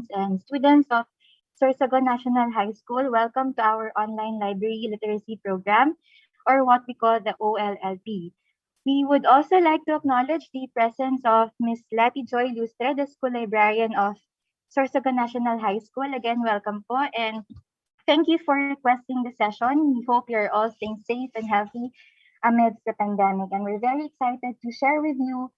parents, and students of Sorsogon National High School. Welcome to our online library literacy program, or what we call the OLLP. We would also like to acknowledge the presence of Ms. Lati Joy Lustre, the school librarian of Sorsogon National High School. Again, welcome po, and thank you for requesting the session. We hope you're all staying safe and healthy amidst the pandemic. And we're very excited to share with you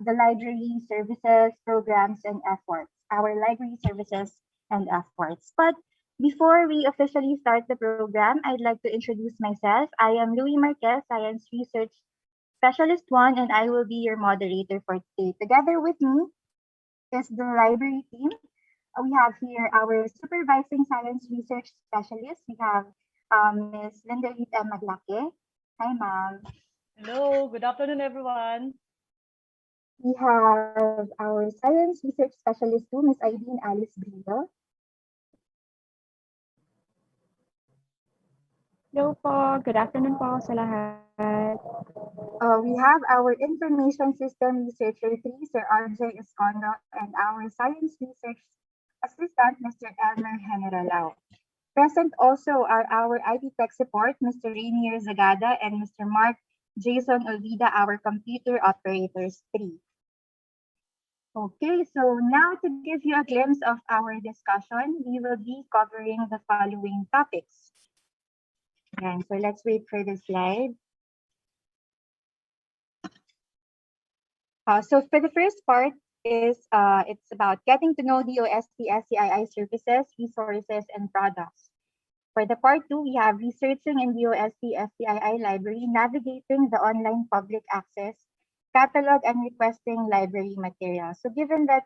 the library services, programs, and efforts, our library services and efforts. But before we officially start the program, I'd like to introduce myself. I am Louis Marquez, Science Research Specialist 1, and I will be your moderator for today. Together with me is the library team. We have here our supervising science research specialist. We have Ms. Linda Rita Maglake. Hi, ma'am. Hello, good afternoon, everyone. We have our science research specialist too, Ms. Aideen Alice Brillo. Hello po, good afternoon po sa lahat. We have our information system researcher 3, Sir RJ Escondo, and our science research assistant, Mr. Elmer Generalao. Present also are our IT tech support, Mr. Rainier Zagada and Mr. Mark Jason Olvida, our computer operators 3. Okay, so now to give you a glimpse of our discussion, we will be covering the following topics. And so let's wait for the slide. So for the first part is it's about getting to know DOST-STII services, resources, and products. For the part 2, we have researching in DOST-STII library, navigating the online public access, catalog, and requesting library materials. So given that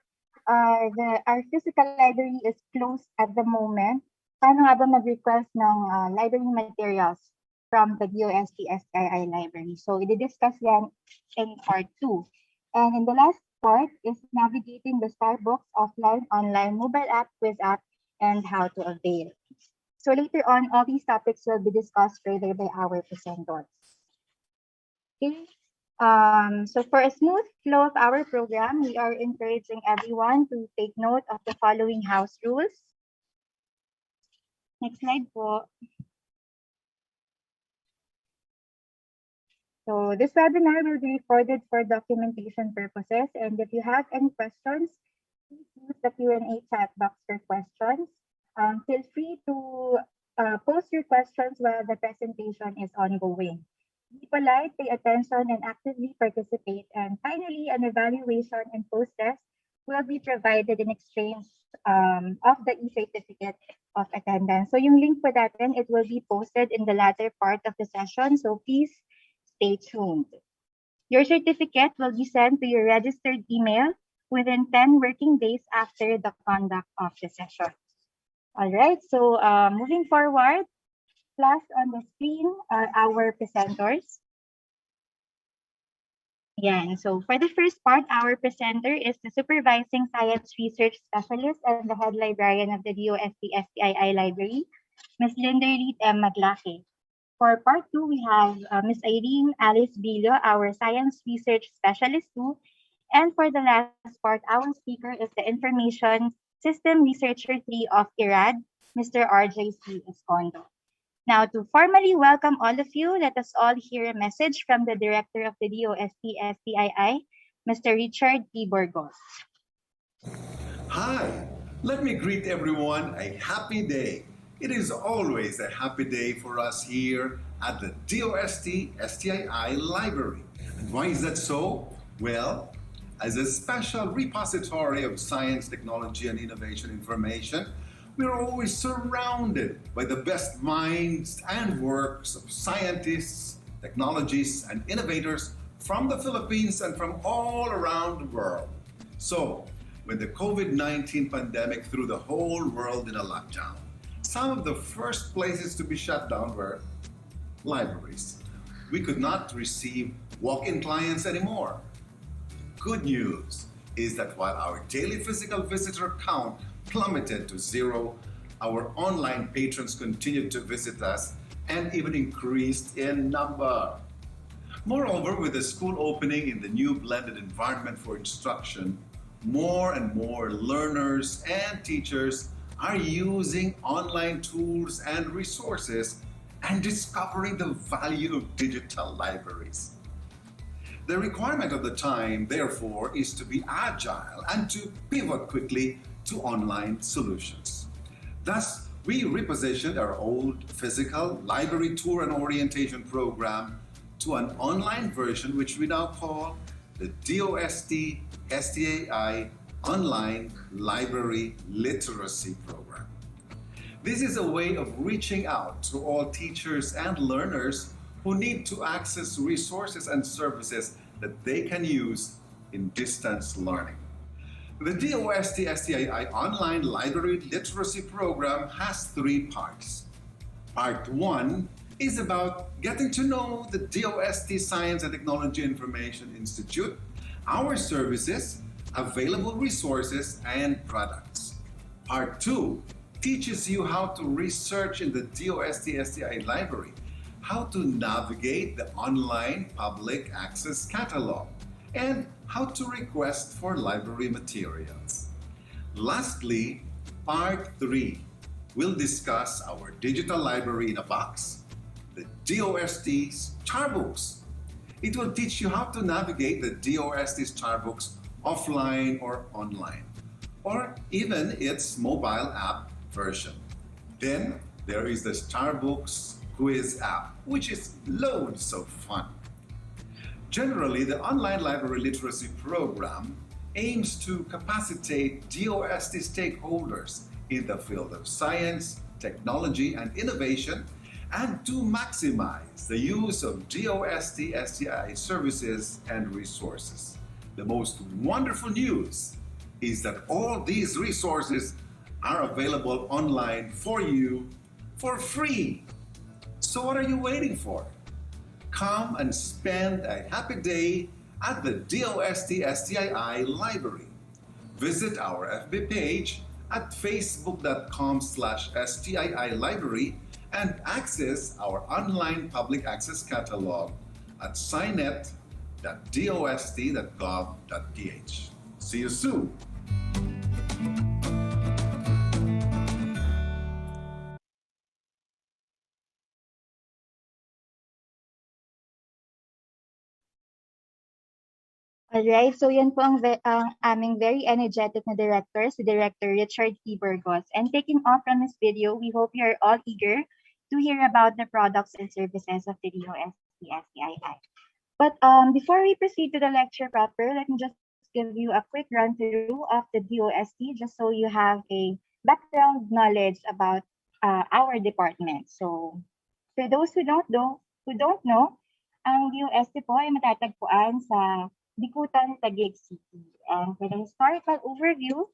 our physical library is closed at the moment, paano nga ba mag-request ng library materials from the DOST-STII library? So i-discuss yan in part 2. And in the last part is navigating the Starbucks offline, online, mobile app, quiz app, and how to avail. So later on, all these topics will be discussed further by our presenters. Okay. So for a smooth flow of our program, we are encouraging everyone to take note of the following house rules. Next slide po. So this webinar will be recorded for documentation purposes, and if you have any questions, please use the Q&A chat box for questions. Feel free to post your questions while the presentation is ongoing. Be polite, pay attention, and actively participate. And finally, an evaluation and post-test will be provided in exchange of the e-certificate of attendance. So yung link po natin, it will be posted in the latter part of the session. So please stay tuned. Your certificate will be sent to your registered email within 10 working days after the conduct of the session. All right, so moving forward, flash on the screen are our presenters. Yeah, so for the first part, our presenter is the Supervising Science Research Specialist and the Head Librarian of the DOST-STII Library, Ms. Linda Reed M. Maglake. For part 2, we have Ms. Irene Alice Billo, our Science Research Specialist 2. And for the last part, our speaker is the Information System Researcher 3 of IRAD, Mr. RJ Escondo. Now, to formally welcome all of you, let us all hear a message from the Director of the DOST-STII, Mr. Richard P. Burgos. Hi, let me greet everyone a happy day. It is always a happy day for us here at the DOST-STII Library. And why is that so? Well, as a special repository of science, technology, and innovation information, we are always surrounded by the best minds and works of scientists, technologists, and innovators from the Philippines and from all around the world. So, when the COVID-19 pandemic threw the whole world in a lockdown, some of the first places to be shut down were libraries. We could not receive walk-in clients anymore. Good news is that while our daily physical visitor count plummeted to 0, our online patrons continued to visit us and even increased in number. Moreover, with the school opening in the new blended environment for instruction, more and more learners and teachers are using online tools and resources and discovering the value of digital libraries. The requirement of the time, therefore, is to be agile and to pivot quickly to online solutions. Thus, we repositioned our old physical library tour and orientation program to an online version, which we now call the DOST-STII Online Library Literacy Program. This is a way of reaching out to all teachers and learners who need to access resources and services that they can use in distance learning. The DOST-STII Online Library Literacy Program has 3 parts. Part 1 is about getting to know the DOST Science and Technology Information Institute, our services, available resources, and products. Part 2 teaches you how to research in the DOST-STI library, how to navigate the online public access catalog, and how to request for library materials. Lastly, Part 3 will discuss our digital library in a box, the DOST Starbooks. It will teach you how to navigate the DOST Starbooks offline or online, or even its mobile app version. Then there is the Starbooks quiz app, which is loads of fun. Generally, the online library literacy program aims to capacitate DOST stakeholders in the field of science, technology, and innovation, and to maximize the use of DOST-STI services and resources. The most wonderful news is that all these resources are available online for you for free. So what are you waiting for? Come and spend a happy day at the DOST-STII library. Visit our FB page at facebook.com/STII library and access our online public access catalog at scinet.dost.gov.ph. See you soon. Alright, so yan po ang aming very energetic na director, si Director Richard T. Burgos. And taking off from this video, we hope you're all eager to hear about the products and services of the DOST-STII. But before we proceed to the lecture proper, let me just give you a quick run through of the DOST, just so you have a background knowledge about our department. So for those who don't know, ang DOST po ay matatagpuan sa Bikutan, Taguig City. And for the historical overview,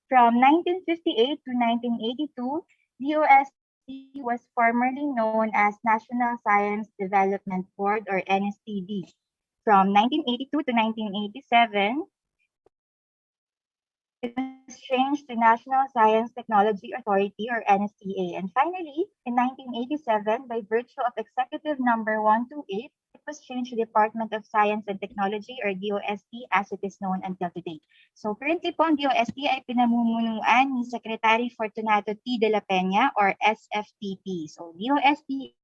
from 1958 to 1982, DOST was formerly known as National Science Development Board or NSTD. From 1982 to 1987, it was changed to National Science Technology Authority or NSTA. And finally, in 1987, by virtue of Executive Number 128, it was changed to Department of Science and Technology or DOST as it is known until today. So currently po, ang DOST ay pinamumunuan ni Secretary Fortunato T. de la Peña or SFTP. So DOST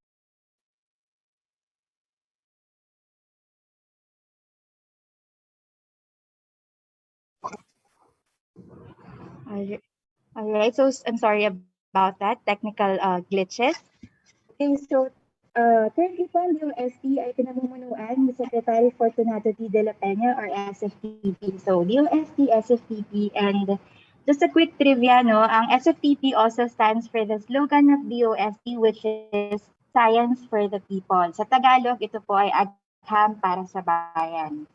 All right, so I'm sorry about that technical glitches. Okay, so currently po ang DOST ay pinamumunuan ni Secretary Fortunato T. de la Peña or SFTP. So DOST, SFTP, and just a quick trivia, no? Ang SFTP also stands for the slogan of DOST, which is Science for the People. Sa Tagalog, ito po ay agham para sa bayan.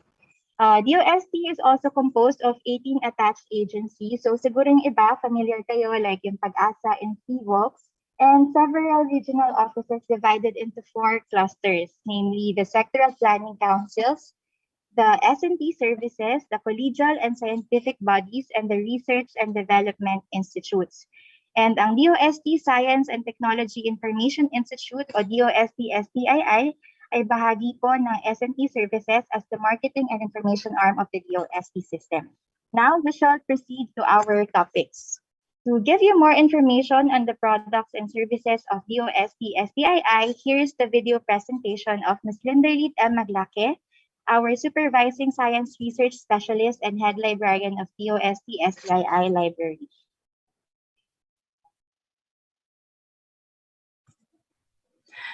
DOST is also composed of 18 attached agencies. So siguro yung iba, familiar kayo, like yung Pag-asa and PVOX, and several regional offices divided into 4 clusters, namely the Sectoral Planning Councils, the S&T services, the collegial and scientific bodies, and the Research and Development Institutes. And ang DOST Science and Technology Information Institute o DOST-STII ay bahagi po ng S&T services as the marketing and information arm of the DOST system. Now we shall proceed to our topics. To give you more information on the products and services of DOST-STII, here is the video presentation of Ms. Linderlit M. Maglake, our Supervising Science Research Specialist and Head Librarian of DOST-STII Library.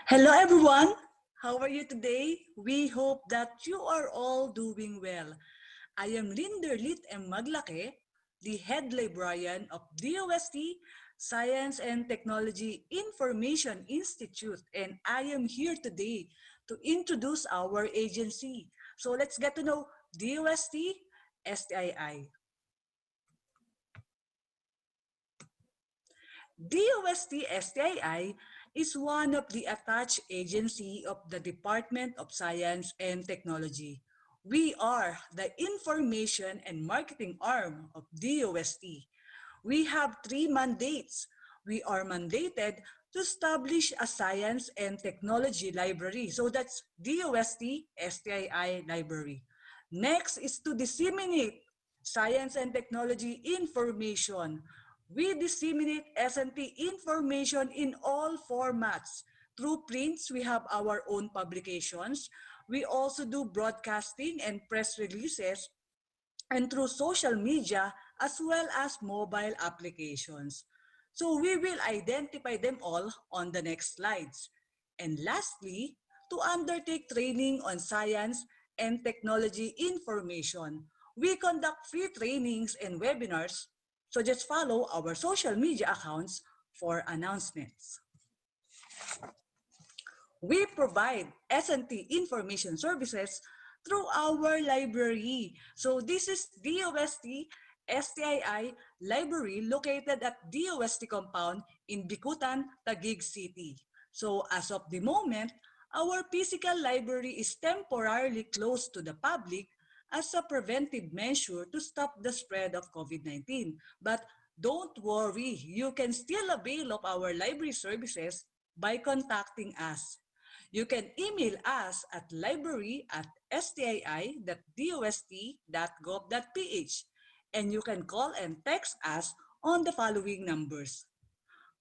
Hello everyone! How are you today? We hope that you are all doing well. I am Linderlit M. Maglake, the Head Librarian of DOST Science and Technology Information Institute, and I am here today to introduce our agency. So let's get to know DOST-STII. DOST-STII is one of the attached agency of the Department of Science and Technology. We are the information and marketing arm of DOST. We have 3 mandates. We are mandated to establish a science and technology library. So that's DOST-STII library. Next is to disseminate science and technology information. We disseminate S&T information in all formats. Through prints, we have our own publications. We also do broadcasting and press releases, and through social media as well as mobile applications. So we will identify them all on the next slides. And lastly, to undertake training on science and technology information, we conduct free trainings and webinars, so just follow our social media accounts for announcements. We provide S&T information services through our library. So this is DOST-STII library located at DOST compound in Bicutan, Taguig City. So as of the moment, our physical library is temporarily closed to the public as a preventive measure to stop the spread of COVID-19. But don't worry, you can still avail of our library services by contacting us. You can email us at library@stii.dost.gov.ph, and you can call and text us on the following numbers.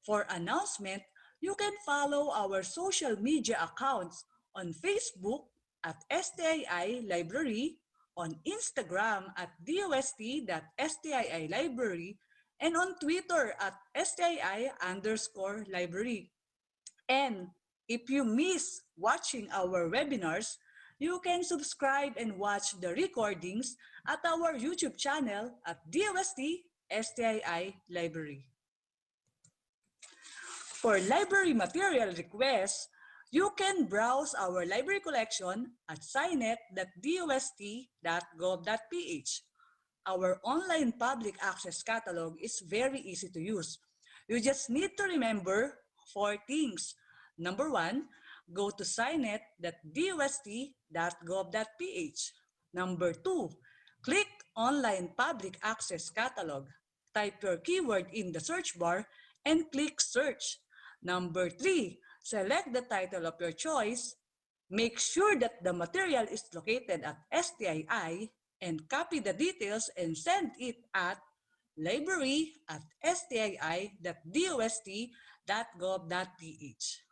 For announcement, you can follow our social media accounts on Facebook at STII Library, on Instagram at dost.stii library, and on Twitter at STII_library. And if you miss watching our webinars, you can subscribe and watch the recordings at our YouTube channel at DOST-STII Library. For library material requests, you can browse our library collection at scinet.dost.gov.ph. Our online public access catalog is very easy to use. You just need to remember 4 things. Number 1, go to scinet.dost.gov.ph. Number 2, click Online Public Access Catalog. Type your keyword in the search bar and click Search. Number 3, select the title of your choice. Make sure that the material is located at STII and copy the details and send it at library@stii.dost.gov.ph.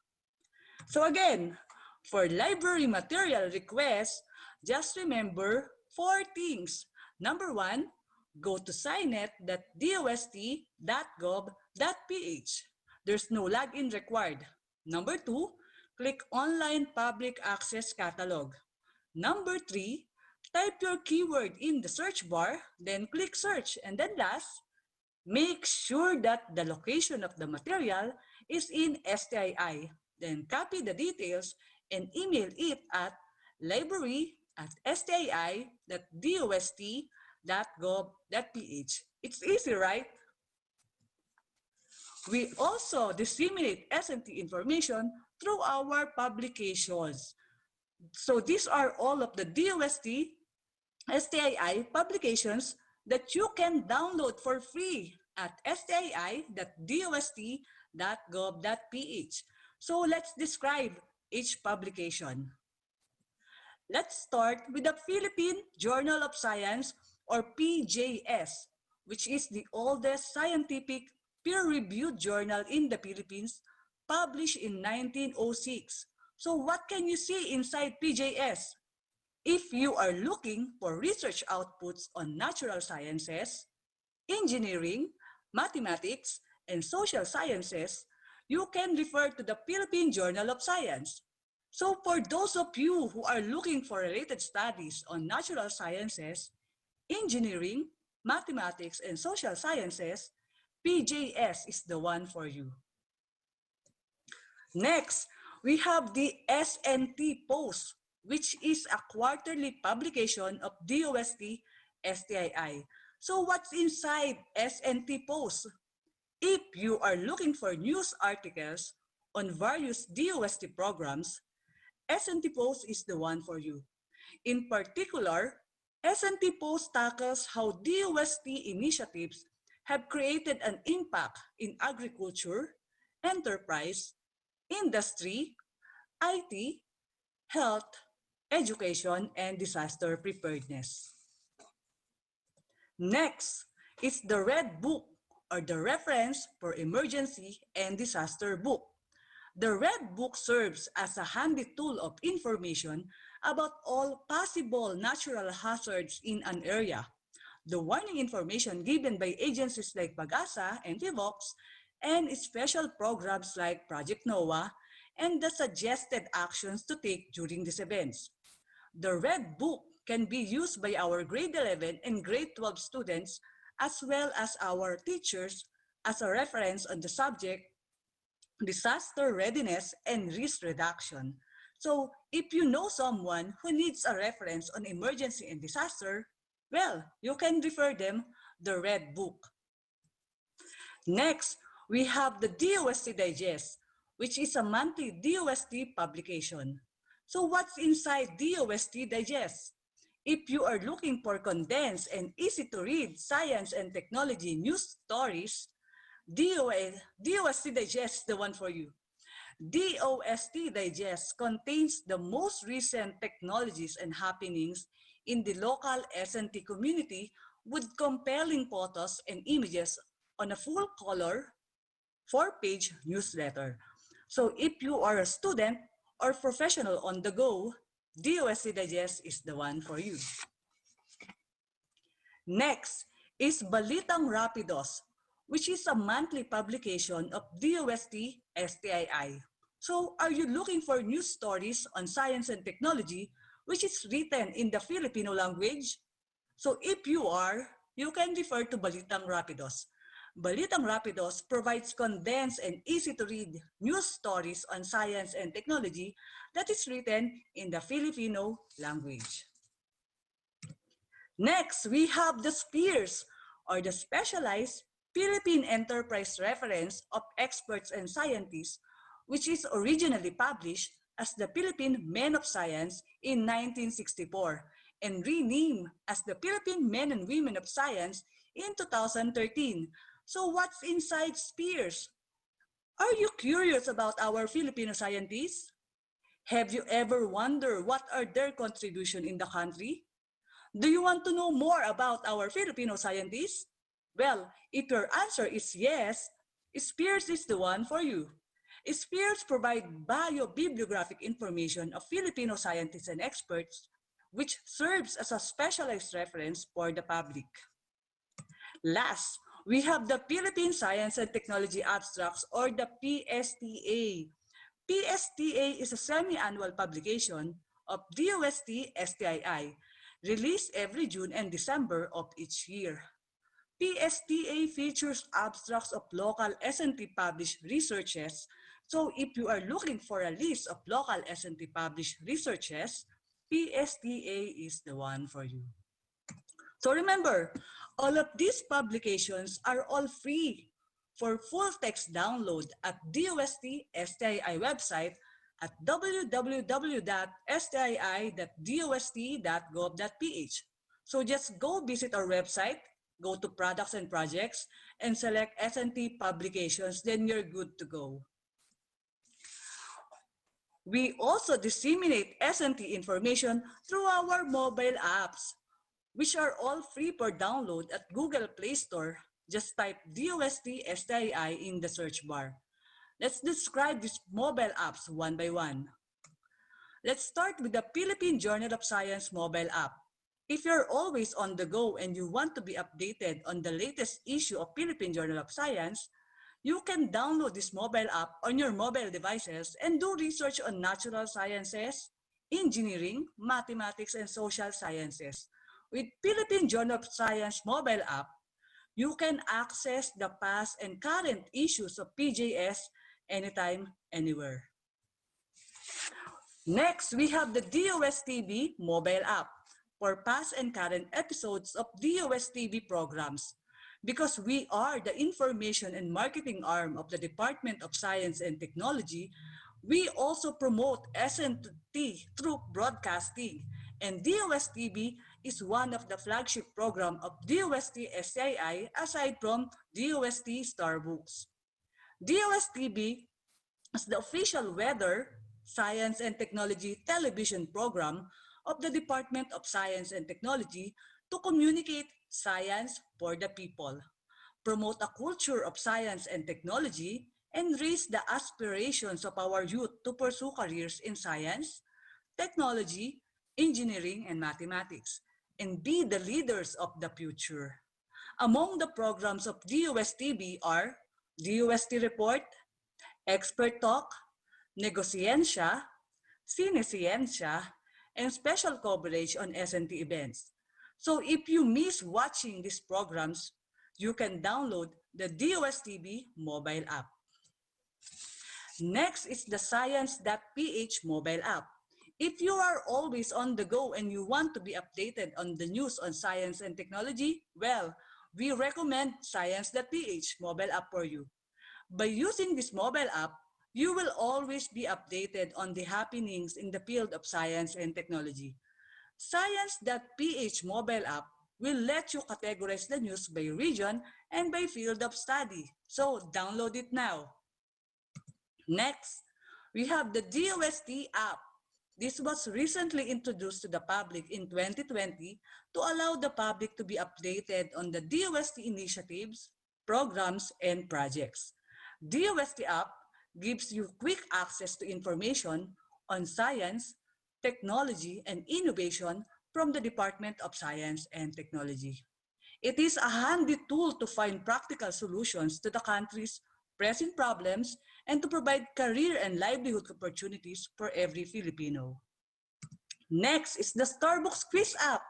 So again, for library material requests, just remember 4 things. Number 1, go to scinet.dost.gov.ph. There's no login required. Number 2, click Online Public Access Catalog. Number 3, type your keyword in the search bar, then click Search. And then last, make sure that the location of the material is in STII. Then copy the details and email it at library@stii.dost.gov.ph. It's easy, right? We also disseminate S&T information through our publications. So these are all of the DOST-STII publications that you can download for free at stii.dost.gov.ph. So let's describe each publication. Let's start with the Philippine Journal of Science or PJS, which is the oldest scientific peer-reviewed journal in the Philippines, published in 1906. So what can you see inside PJS? If you are looking for research outputs on natural sciences, engineering, mathematics, and social sciences, you can refer to the Philippine Journal of Science. So for those of you who are looking for related studies on natural sciences, engineering, mathematics, and social sciences, PJS is the one for you. Next, we have the SNT Post, which is a quarterly publication of DOST-STII. So what's inside SNT Post? If you are looking for news articles on various DOST programs, SNT Post is the one for you. In particular, SNT Post tackles how DOST initiatives have created an impact in agriculture, enterprise, industry, IT, health, education, and disaster preparedness. Next is the Red Book, or the Reference for Emergency and Disaster Book. The Red Book serves as a handy tool of information about all possible natural hazards in an area. The warning information given by agencies like PAGASA and PHIVOX, and special programs like Project NOAA, and the suggested actions to take during these events. The Red Book can be used by our grade 11 and grade 12 students as well as our teachers as a reference on the subject disaster readiness and risk reduction. So if you know someone who needs a reference on emergency and disaster, well, you can refer them the Red Book. Next, we have the DOST Digest, which is a monthly DOST publication. So what's inside DOST Digest? If you are looking for condensed and easy to read science and technology news stories, DOST Digest is the one for you. DOST Digest contains the most recent technologies and happenings in the local S&T community with compelling photos and images on a full-color, 4-page newsletter. So if you are a student or professional on the go, DOST Digest is the one for you. Next is Balitang Rapidos, which is a monthly publication of DOST-STII. So are you looking for news stories on science and technology, which is written in the Filipino language? So if you are, you can refer to Balitang Rapidos. Balitang Rapidos provides condensed and easy-to-read news stories on science and technology that is written in the Filipino language. Next, we have the SPEARS, or the Specialized Philippine Enterprise Reference of Experts and Scientists, which is originally published as the Philippine Men of Science in 1964 and renamed as the Philippine Men and Women of Science in 2013. So what's inside SPEARS? Are you curious about our Filipino scientists? Have you ever wondered what are their contribution in the country? Do you want to know more about our Filipino scientists? Well, if your answer is yes, SPEARS is the one for you. SPEARS provide bio-bibliographic information of Filipino scientists and experts, which serves as a specialized reference for the public. Last, we have the Philippine Science and Technology Abstracts, or the PSTA. PSTA is a semi-annual publication of DOST-STII, released every June and December of each year. PSTA features abstracts of local S&T published researches. So if you are looking for a list of local S&T published researches, PSTA is the one for you. So remember, all of these publications are all free for full text download at DOST-STII website at www.stii.dost.gov.ph. So just go visit our website, go to Products and Projects, and select S&T Publications, then you're good to go. We also disseminate S&T information through our mobile apps. which are all free for download at Google Play Store. Just type DOST-STII in the search bar. Let's describe these mobile apps one by one. Let's start with the Philippine Journal of Science mobile app. If you're always on the go and you want to be updated on the latest issue of Philippine Journal of Science, you can download this mobile app on your mobile devices and do research on natural sciences, engineering, mathematics, and social sciences. With Philippine Journal of Science mobile app, you can access the past and current issues of PJS anytime, anywhere. Next, we have the DOST-TV mobile app for past and current episodes of DOST-TV programs. Because we are the information and marketing arm of the Department of Science and Technology, we also promote SNT through broadcasting. And DOST-TV is one of the flagship program of DOST-STII aside from DOST Starbooks. DOST-TV as the official weather, science, and technology television program of the Department of Science and Technology to communicate science for the people, promote a culture of science and technology, and raise the aspirations of our youth to pursue careers in science, technology, engineering, and mathematics, and be the leaders of the future. Among the programs of DOSTV are DOST Report, Expert Talk, Negosiencia, Sinesciencia, and special coverage on SNT events. So if you miss watching these programs, you can download the DOSTV mobile app. Next is the Science.ph mobile app. If you are always on the go and you want to be updated on the news on science and technology, well, we recommend Science.ph mobile app for you. By using this mobile app, you will always be updated on the happenings in the field of science and technology. Science.ph mobile app will let you categorize the news by region and by field of study. So download it now. Next, we have the DOST app. This was recently introduced to the public in 2020 to allow the public to be updated on the DOST initiatives, programs, and projects. DOST app gives you quick access to information on science, technology, and innovation from the Department of Science and Technology. It is a handy tool to find practical solutions to the country's pressing problems and to provide career and livelihood opportunities for every Filipino. Next is the Starbucks Quiz app,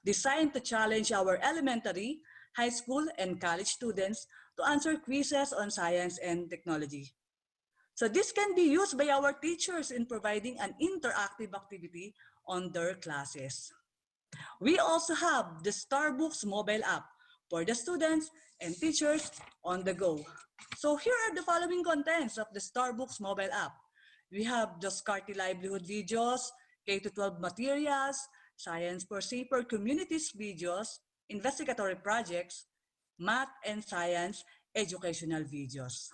designed to challenge our elementary, high school, and college students to answer quizzes on science and technology. So this can be used by our teachers in providing an interactive activity on their classes. We also have the Starbucks mobile app for the students and teachers on the go. So here are the following contents of the Starbucks mobile app. We have the Scarty Livelihood videos, K-12 materials, Science for Safer Communities videos, investigatory projects, math and science educational videos.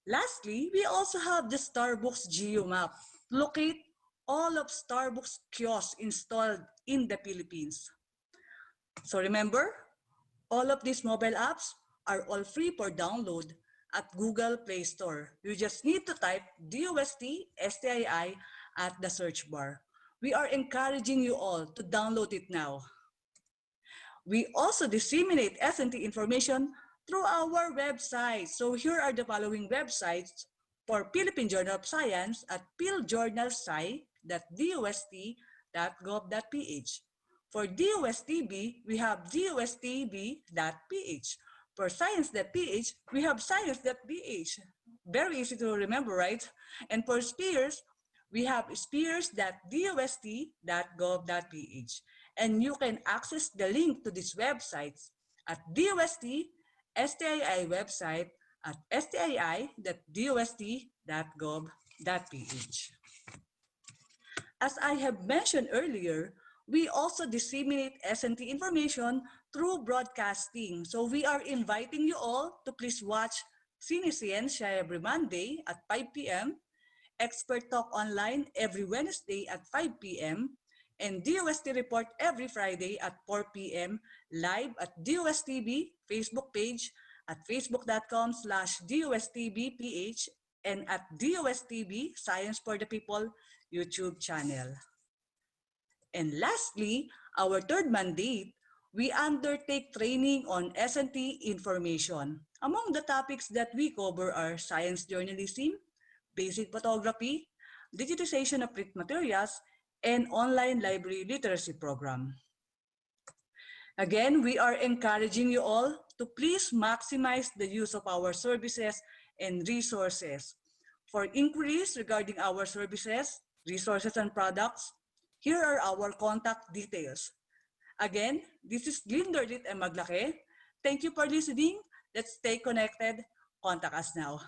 Lastly, we also have the Starbucks Geo Map. Locate all of Starbucks kiosks installed in the Philippines. So remember, all of these mobile apps are all free for download at Google Play Store. You just need to type DOST-STII at the search bar. We are encouraging you all to download it now. We also disseminate SNT information through our website. So here are the following websites for Philippine Journal of Science at philjournalsci.dost.gov.ph. For DOSTB, we have dostb.ph. For science.ph, we have science.ph. Very easy to remember, right? And for SPEARS, we have spears.dost.gov.ph. And you can access the link to these websites at DOST-STII website at stii.dost.gov.ph. As I have mentioned earlier, we also disseminate SNT information through broadcasting. So we are inviting you all to please watch Sinesciencia every Monday at 5 p.m., Expert Talk Online every Wednesday at 5 p.m., and DOST Report every Friday at 4 p.m. live at DOSTV Facebook page at facebook.com/DOSTVPH and at DOSTV Science for the People YouTube channel. And lastly, our third mandate, we undertake training on S&T information. Among the topics that we cover are science journalism, basic photography, digitization of print materials, and online library literacy program. Again, we are encouraging you all to please maximize the use of our services and resources. For inquiries regarding our services, resources, and products, here are our contact details. Again, this is Glinderlit and Maglake. Thank you for listening. Let's stay connected. Contact us now.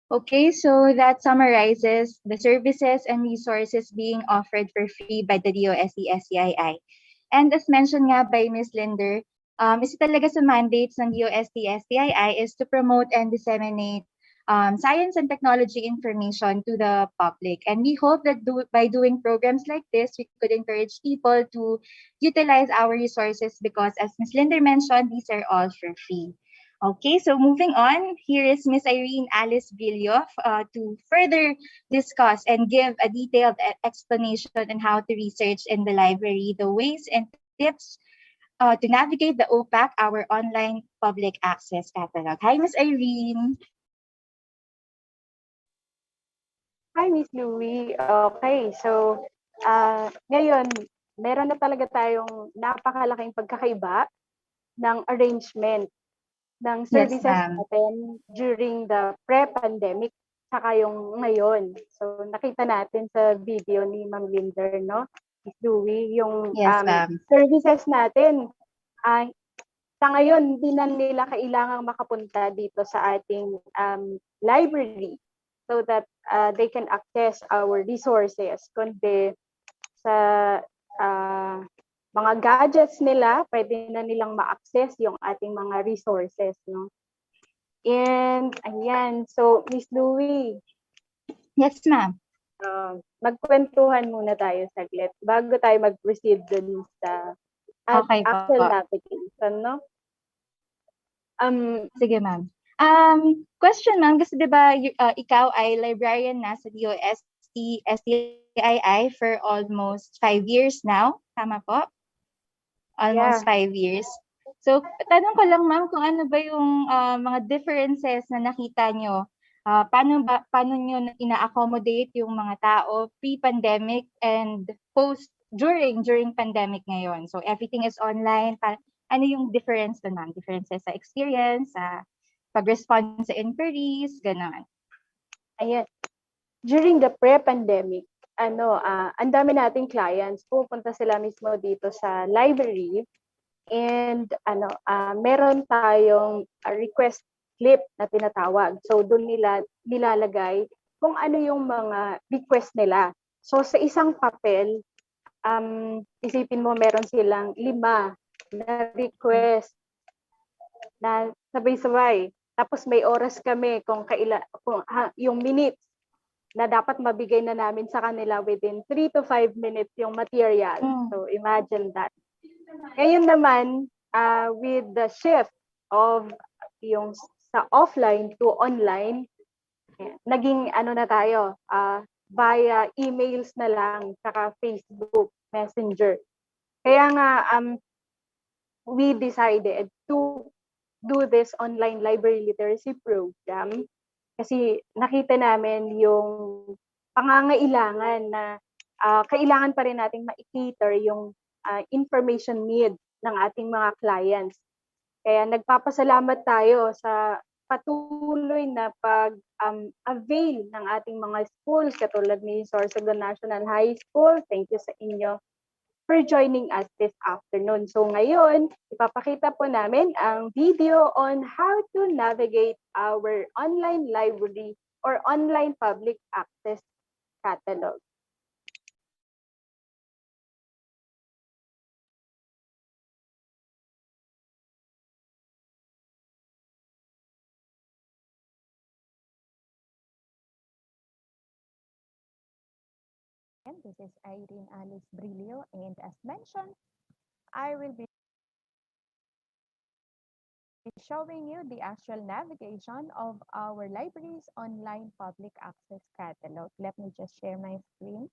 Okay, so that summarizes the services and resources being offered for free by the DOST-STII. And as mentioned nga by Ms. Linder, isa talaga sa mandates ng DOST-STII is to promote and disseminate science and technology information to the public. And we hope that by doing programs like this, we could encourage people to utilize our resources because, as Ms. Linder mentioned, these are all for free. Okay, so moving on, here is Miss Irene Alice Villoff to further discuss and give a detailed explanation on how to research in the library, the ways and tips to navigate the OPAC, our online public access catalog. Hi, Miss Irene. Hi, Miss Louie. Okay, so ngayon, meron na talaga tayong napakalaking pagkakaiba ng arrangement ng Yes, services ma'am. natin during the pre-pandemic saka yung ngayon. So nakita natin sa video ni Ma'am Linder, no? Miss Louie, yung Yes, ma'am. services natin ay sa ngayon hindi na nila kailangang makapunta dito sa ating library so that they can access our resources, kundi sa mga gadgets nila, pwede na nilang ma-access yung ating mga resources, no? And ayan, so Miss Louie, Yes, ma'am. magkwentuhan muna tayo saglit bago tayo mag-proceed dun sa Okay po. actual navigation, no? Sige, ma'am. Question ma'am, kasi 'di ba ikaw ay librarian na sa DOST-STII for almost 5 years now, tama po? Almost Yeah. 5 years. So, tanong ko lang ma'am kung ano ba yung mga differences na nakita nyo. Paano nyo ina-accommodate yung mga tao pre-pandemic and during pandemic ngayon? So, everything is online. Ano yung difference doon ma'am? Differences sa experience, sa pag-respond sa inquiries, gano'n. Ayan. During the pre-pandemic, ang dami nating clients, pupunta sila mismo dito sa library and meron tayong request slip na tinatawag. So doon nila nilalagay kung ano yung mga request nila. So sa isang papel, isipin mo meron silang 5 na request na sabay-sabay. Tapos may oras kami yung minutes na dapat mabigay na namin sa kanila within 3 to 5 minutes yung material. So imagine that. Ngayon naman, with the shift of yung sa offline to online, naging na tayo, via emails na lang, saka Facebook, Messenger. Kaya nga, we decided to do this online library literacy program kasi nakita namin yung pangangailangan na kailangan pa rin nating ma-cater yung information need ng ating mga clients. Kaya nagpapasalamat tayo sa patuloy na pag-avail ng ating mga schools katulad ni Sorsogon National High School. Thank you sa inyo for joining us this afternoon. So ngayon, ipapakita po namin ang video on how to navigate our online library or online public access catalog. This is Irene Alice Brillo, and as mentioned, I will be showing you the actual navigation of our library's online public access catalog. Let me just share my screen.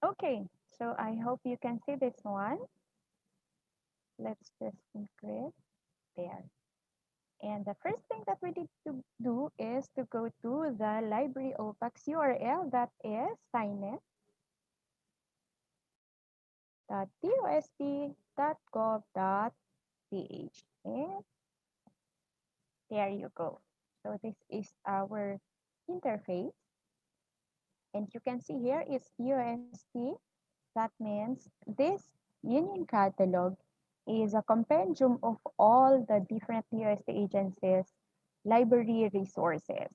Okay, so I hope you can see this one. Let's just increase there. And the first thing that we need to do is to go to the library OPAX URL, that is signet.dost.gov.ph. And there you go. So this is our interface. And you can see here is UST. That means this union catalog is a compendium of all the different UST agencies' library resources.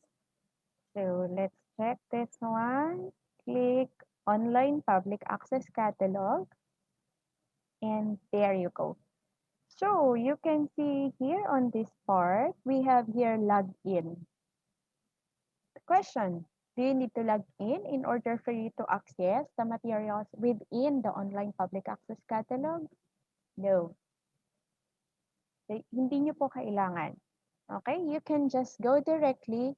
So let's check this one. Click Online Public Access Catalog. And there you go. So you can see here on this part, we have here login. The question, do you need to log in order for you to access the materials within the online public access catalog? No. Hindi nyo po kailangan. Okay, you can just go directly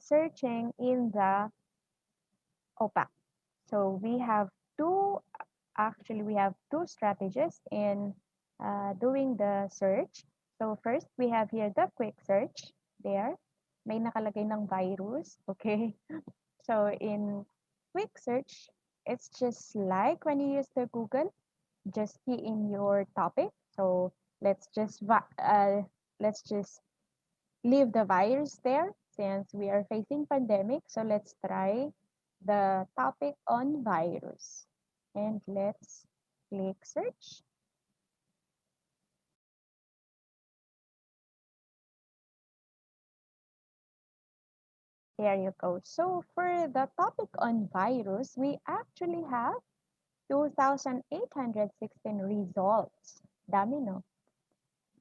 searching in the OPAC. So we have two strategies in doing the search. So first, we have here the quick search there. May nakalagay ng virus, okay? So in quick search, it's just like when you use the Google, just key in your topic. So let's just leave the virus there since we are facing pandemic. So let's try the topic on virus. And let's click search. There you go. So for the topic on virus, we actually have 2,816 results. Dami, no?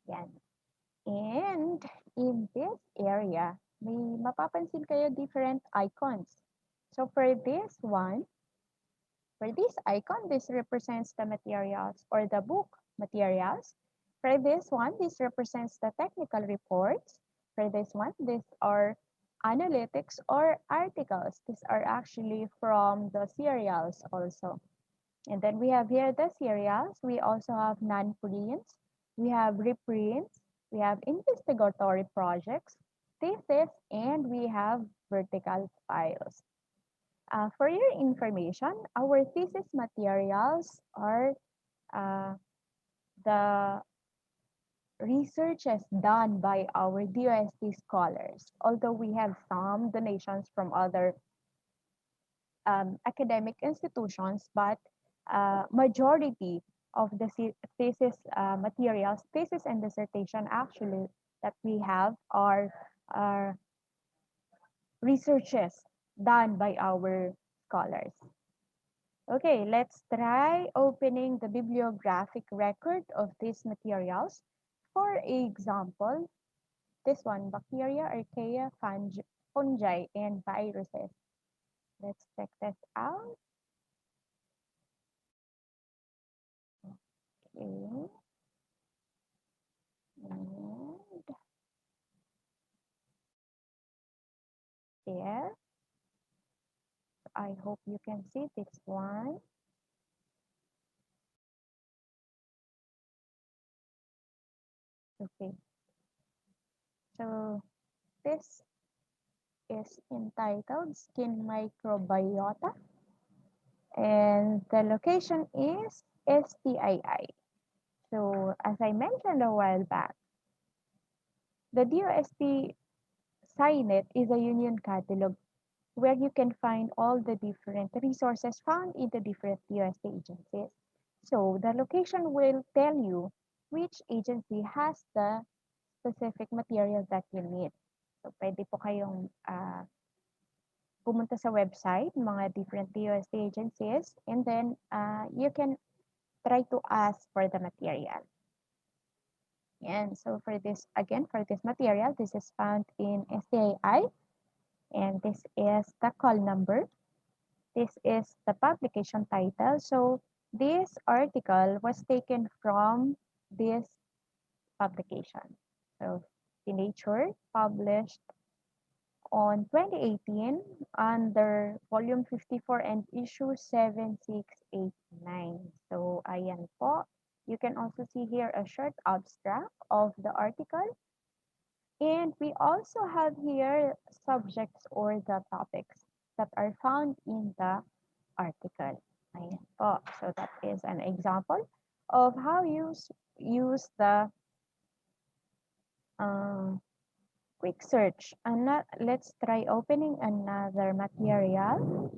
Yan. And in this area, may mapapansin kayo different icons. So for this icon, this represents the materials or the book materials. For this one, this represents the technical reports. For this one, these are analytics or articles. These are actually from the serials also. And then we have here the serials. We also have non-prints. We have reprints. We have investigatory projects, thesis, and we have vertical files. For your information, our thesis materials are uh, the researches done by our DOST scholars, although we have some donations from other academic institutions, but majority of the thesis materials, thesis and dissertation actually that we have are researches done by our scholars. Okay, let's try opening the bibliographic record of these materials. For example, this one, bacteria, archaea, fungi, and viruses. Let's check this out. Okay. And there. I hope you can see this one. Okay. So this is entitled Skin Microbiota, and the location is STII. So as I mentioned a while back, the DOST SciNet is a union catalog where you can find all the different resources found in the different DOST agencies. So the location will tell you which agency has the specific material that you need. So pwede po kayong pumunta sa website, mga different DOST agencies, and then you can try to ask for the material. And so for this, again, for this material, this is found in STII, and this is the call number. This is the publication title. So this article was taken from this publication. So the Nature published on 2018 under volume 54 and issue 7689. So ayan po. You can also see here a short abstract of the article. And we also have here subjects or the topics that are found in the article. Ayan po. So that is an example of how you use the quick search. And let's try opening another material.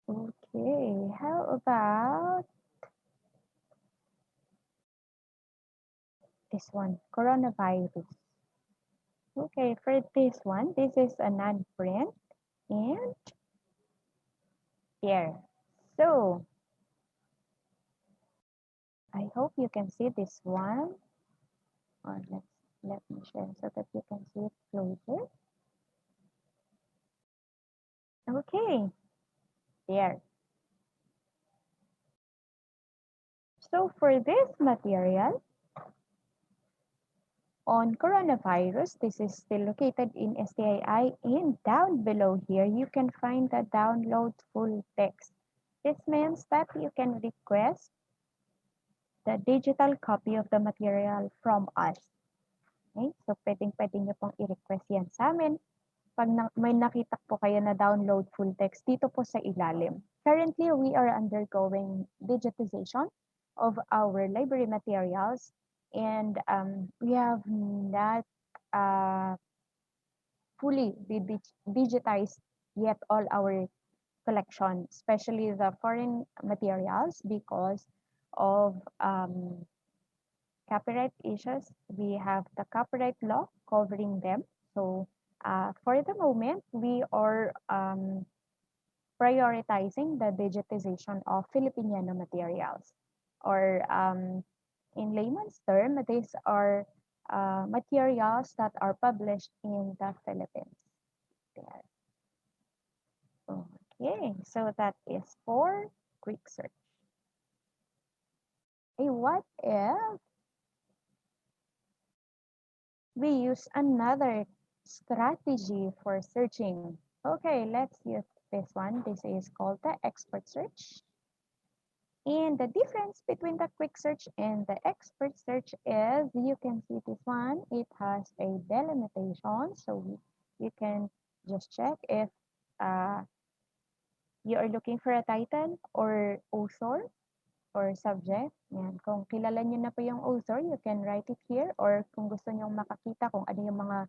Okay, how about this one, coronavirus. Okay, for this one, this is a non-print and here. So, I hope you can see this one. Or let me share so that you can see it closer. Okay, there. So for this material on coronavirus, this is still located in STII, and down below here, you can find the download full text. This means that you can request the digital copy of the material from us. Okay? So pwedeng-pwede nyo pong i-request yan sa amin. Pag may nakita po kayo na download full text, dito po sa ilalim. Currently, we are undergoing digitization of our library materials, and we have not fully digitized yet all our collection, especially the foreign materials, because of copyright issues. We have the copyright law covering them. So for the moment, we are prioritizing the digitization of Filipiniano materials. Or in layman's term, these are materials that are published in the Philippines. there. Okay, so that is for quick search. Hey, what if we use another strategy for searching? Okay, let's use this one. This is called the expert search. And the difference between the quick search and the expert search is you can see this one, it has a delimitation. So you can just check if you are looking for a title or author or subject. Yan. Kung kilala nyo na po yung author, you can write it here. Or kung gusto nyo makakita kung ano yung mga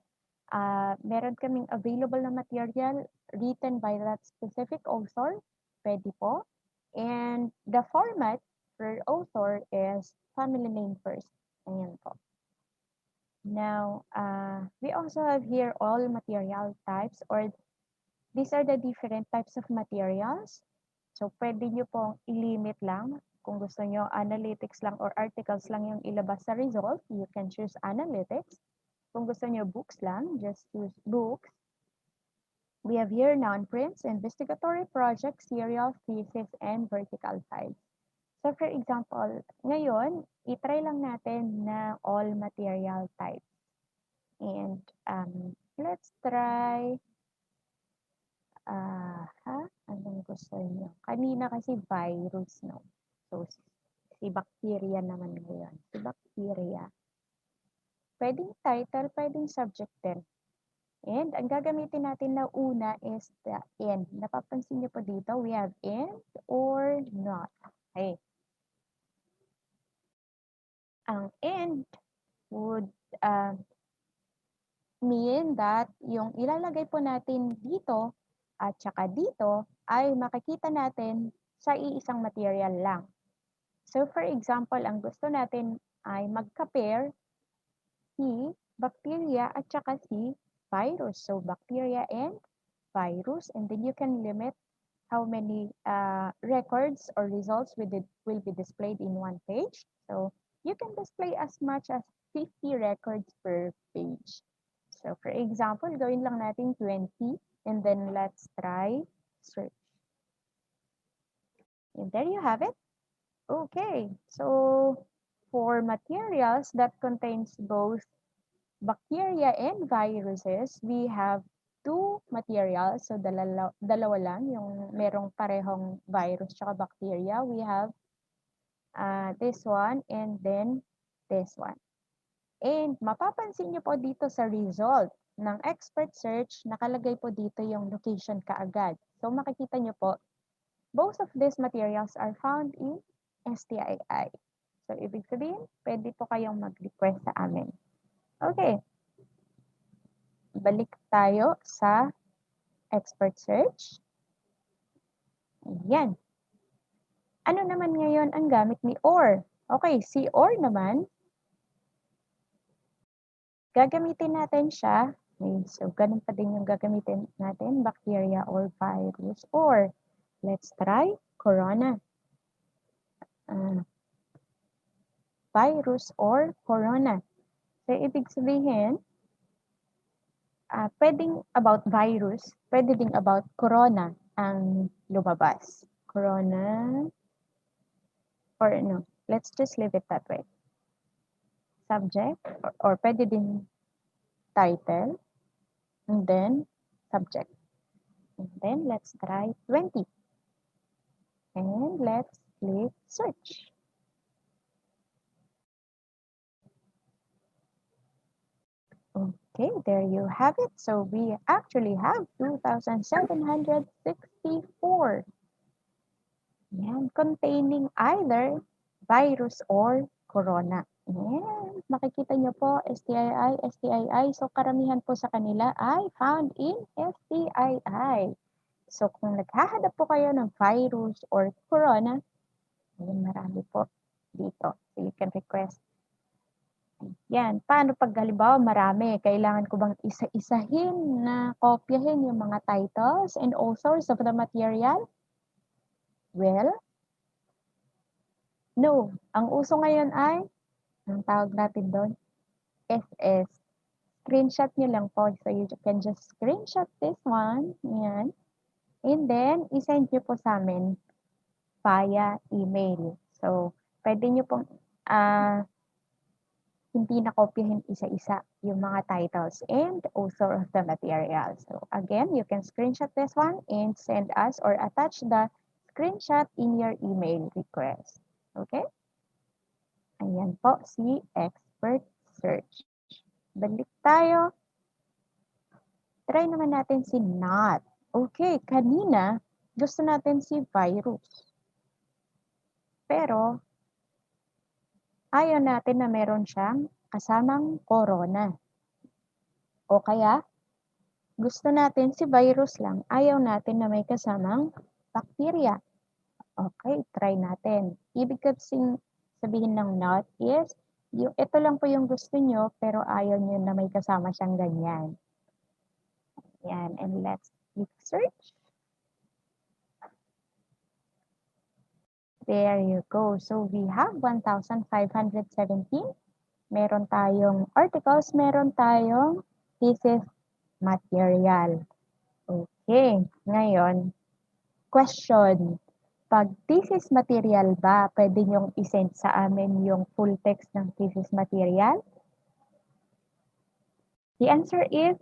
meron kaming available na material written by that specific author, pwede po. And the format for author is family name first. Ayan po. Now, we also have here all material types, or these are the different types of materials. So, pwede nyo pong i-limit lang. Kung gusto nyo analytics lang or articles lang yung ilabas sa result, you can choose analytics. Kung gusto nyo books lang, just choose books. We have here non-prints, investigatory projects, serial, thesis, and vertical files. So for example, ngayon, itry lang natin na all material types. And let's try, anong gusto niyo? Kanina kasi virus, no? So, si bacteria naman ngayon. Si bacteria. Pwedeng title, pwedeng subject din. And ang gagamitin natin na una is the and. Napapansin niyo po dito, we have and or not. Okay. Ang and would mean that yung ilalagay po natin dito at saka dito ay makikita natin sa iisang material lang. So for example, ang gusto natin ay mag-compare si bacteria at saka si virus. So bacteria and virus, and then you can limit how many records or results will be displayed in one page. So you can display as much as 50 records per page. So for example, gawin lang natin 20, and then let's try search. And there you have it. Okay, so for materials that contains both bacteria and viruses, we have two materials. So dalawa lang yung merong parehong virus tsaka bacteria. We have this one and then this one. And mapapansin nyo po dito sa result ng expert search, nakalagay po dito yung location kaagad. So makikita nyo po, both of these materials are found in STII. So ibig sabihin, pwede po kayong mag-request sa amin. Okay. Balik tayo sa expert search. Ayan. Ano naman ngayon ang gamit ni OR? Okay, si OR naman, gagamitin natin siya. Okay, so ganun pa din yung gagamitin natin, bacteria or virus. Or, let's try corona. Virus or corona. So, ibig sabihin, pwedeng about virus, pwede ding about corona ang lumabas. Corona, or no, let's just leave it that way. Subject, or pwede din title, and then subject. And then let's try 20. And let's click search. Okay, there you have it. So we actually have 2,764. Yan, containing either virus or corona. Yan, makikita nyo po, STII, STII. So karamihan po sa kanila ay found in STII. So kung naghahanap po kayo ng virus or corona, ayun, marami po dito. So you can request. Yan. Paano pag halimbawa marami? Kailangan ko bang isa-isahin na kopyahin yung mga titles and authors of the material? Well, no. Ang uso ngayon ay, ang tawag natin doon, SS screenshot nyo lang po. So you can just screenshot this one. Yan. And then, isend nyo po sa amin via email. So, pwede nyo pong hindi nakopyahin isa-isa yung mga titles and author of the material. So, again, you can screenshot this one and send us or attach the screenshot in your email request. Okay? Ayan po si expert search. Balik tayo. Try naman natin si not. Okay, kanina gusto natin si virus. Pero ayaw natin na meron siyang kasamang corona. O kaya gusto natin si virus lang. Ayaw natin na may kasamang bacteria. Okay, try natin. Ibig sabihin ng not is, ito lang po yung gusto nyo, pero ayaw nyo na may kasama siyang ganyan. Yan, and let's click search. There you go. So we have 1,517. Meron tayong articles, meron tayong thesis material. Okay, ngayon, question. Pag thesis material ba, pwede nyong isend sa amin yung full text ng thesis material? The answer is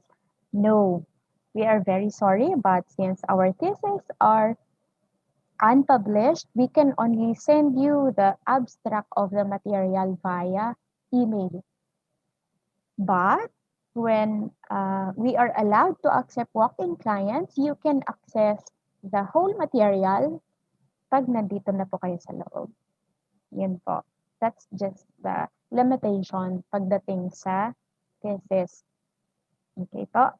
no. We are very sorry, but since our theses are unpublished, we can only send you the abstract of the material via email. But when we are allowed to accept walk-in clients, you can access the whole material pag nandito na po kayo sa loob. Yun po. That's just the limitation pagdating sa thesis. Okay po?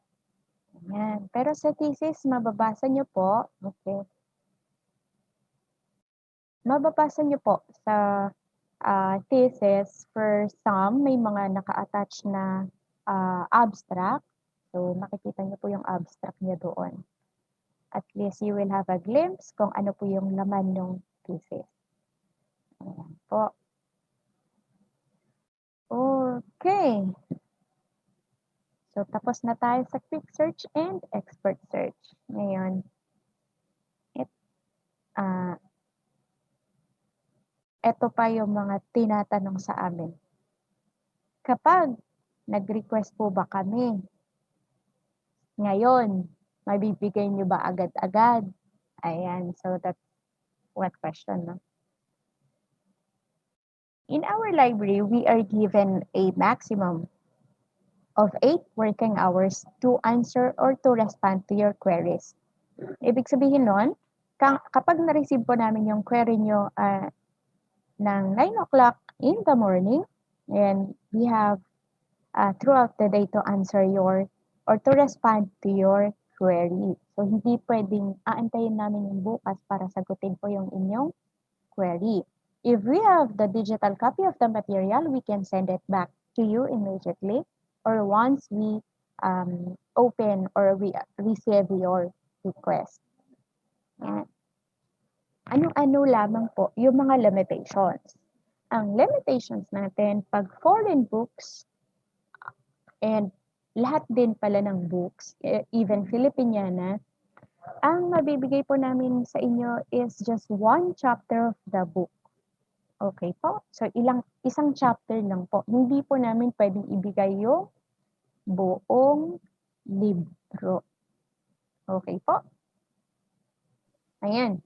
Ayan. Pero sa thesis, mababasa nyo po, okay, mababasa nyo po sa thesis, for some, may mga naka-attach na abstract. So, makikita nyo po yung abstract niya doon. At least you will have a glimpse kung ano po yung laman ng thesis. Ayan po. Okay. So, tapos na tayo sa quick search and expert search. Ngayon, ito pa yung mga tinatanong sa amin. Kapag nag-request po ba kami, ngayon, mabibigay nyo ba agad-agad? Ayan, so that's one question. No? In our library, we are given a maximum of 8 working hours to answer or to respond to your queries. Ibig sabihin nun, kapag na-receive po namin yung query nyo ng 9 o'clock in the morning, and we have throughout the day to answer your or to respond to your query. So, hindi pwedeng aantayin namin yung bukas para sagutin po yung inyong query. If we have the digital copy of the material, we can send it back to you immediately or once we open or we receive your request. Yan. Ano-ano lamang po yung mga limitations. Ang limitations natin, pag foreign books and lahat din pala ng books, even Filipiniana, ang mabibigay po namin sa inyo is just one chapter of the book. Okay po? So, isang chapter lang po. Hindi po namin pwedeng ibigay yung buong libro. Okay po? Ayan.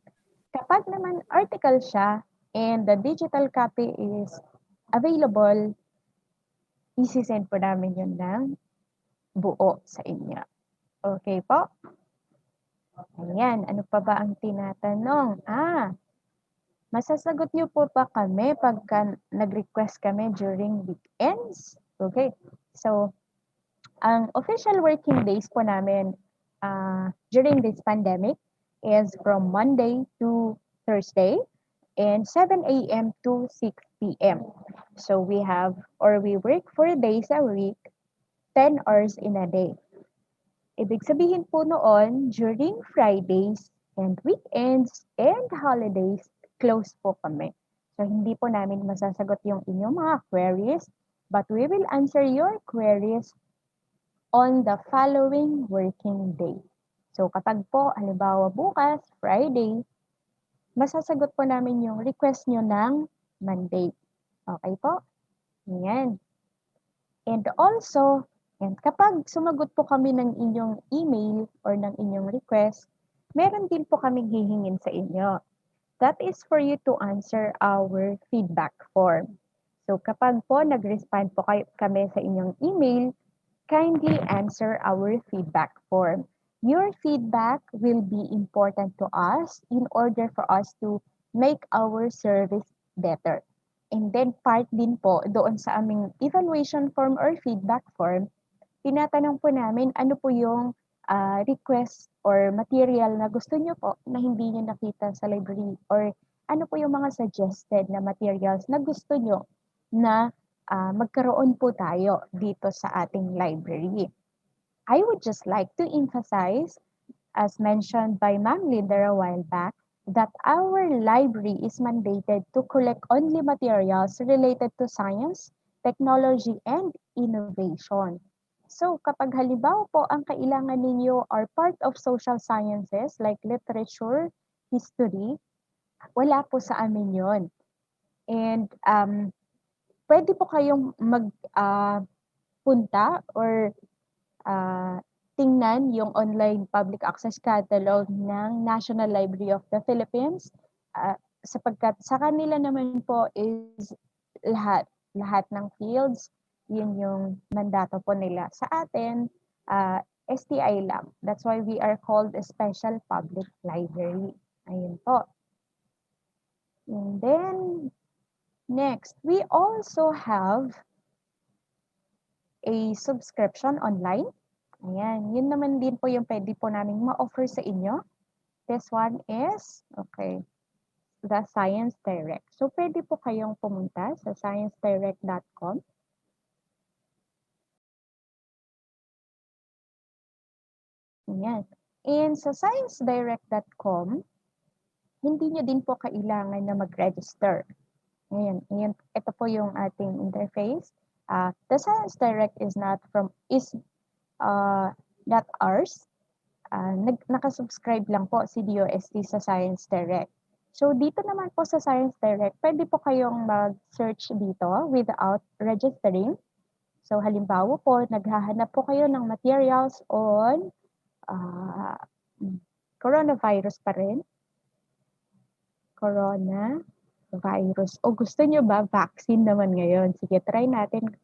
Kapag naman article siya and the digital copy is available, isi-send po namin yun ng buo sa inyo. Okay po? Ayan. Ano pa ba ang tinatanong? Masasagot niyo po ba kami pagka nag-request kami during weekends? Okay. So, ang official working days po namin during this pandemic is from Monday to Thursday and 7 a.m. to 6 p.m. So, we work 4 days a week, 10 hours in a day. Ibig sabihin po noon, during Fridays and weekends and holidays, close po kami. So, hindi po namin masasagot yung inyong mga queries, but we will answer your queries on the following working day. So kapag po, halimbawa bukas, Friday, masasagot po namin yung request nyo ng Monday. Okay po? Yan. And also, and kapag sumagot po kami ng inyong email or ng inyong request, meron din po kaming hihingin sa inyo. That is for you to answer our feedback form. So kapag po nag-respond po kami sa inyong email, kindly answer our feedback form. Your feedback will be important to us in order for us to make our service better. And then part din po doon sa aming evaluation form or feedback form, tinatanong po namin ano po yung request or material na gusto nyo po na hindi nyo nakita sa library or ano po yung mga suggested na materials na gusto nyo na magkaroon po tayo dito sa ating library. I would just like to emphasize, as mentioned by Ma'am Linda a while back, that our library is mandated to collect only materials related to science, technology, and innovation. So kapag halimbawa po ang kailangan ninyo are part of social sciences like literature, history, wala po sa amin yon. And pwede po kayong punta or tingnan yung online public access catalog ng National Library of the Philippines sapagkat sa kanila naman po is lahat ng fields, yun yung mandato po nila. Sa atin, STI lang. That's why we are called a special public library. Ayun po. And then, next, we also have a subscription online. Ayan, yun naman din po yung pwede po namin ma-offer sa inyo. This one is, okay, the Science Direct. So, pwede po kayong pumunta sa sciencedirect.com. Ayan. And sa sciencedirect.com, hindi nyo din po kailangan na mag-register. Ayan, ito po yung ating interface. The Science Direct is not ours. Nakasubscribe lang po si DOST sa Science Direct. So dito naman po sa Science Direct, pwede po kayong mag-search dito without registering. So halimbawa po, naghahanap po kayo ng materials on coronavirus pa rin. Coronavirus. O gusto nyo ba vaccine naman ngayon? Sige, try natin.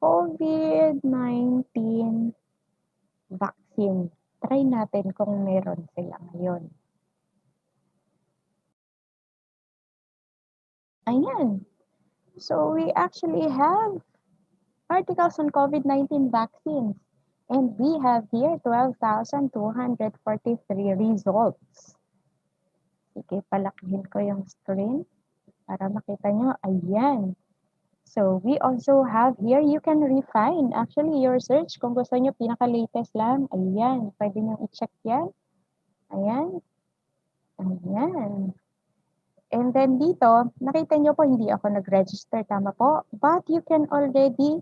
COVID-19 vaccine. Try natin kung meron sila ngayon. Ayan. So we actually have articles on COVID-19 vaccines. And we have here 12,243 results. Sige, palakihin ko yung screen para makita nyo. Ayan. So we also have here, you can refine actually your search. Kung gusto nyo pinaka-latest lang, ayan. Pwede nyo i-check yan. Ayan. Ayan. And then dito, nakita nyo po, hindi ako nag-register. Tama po. But you can already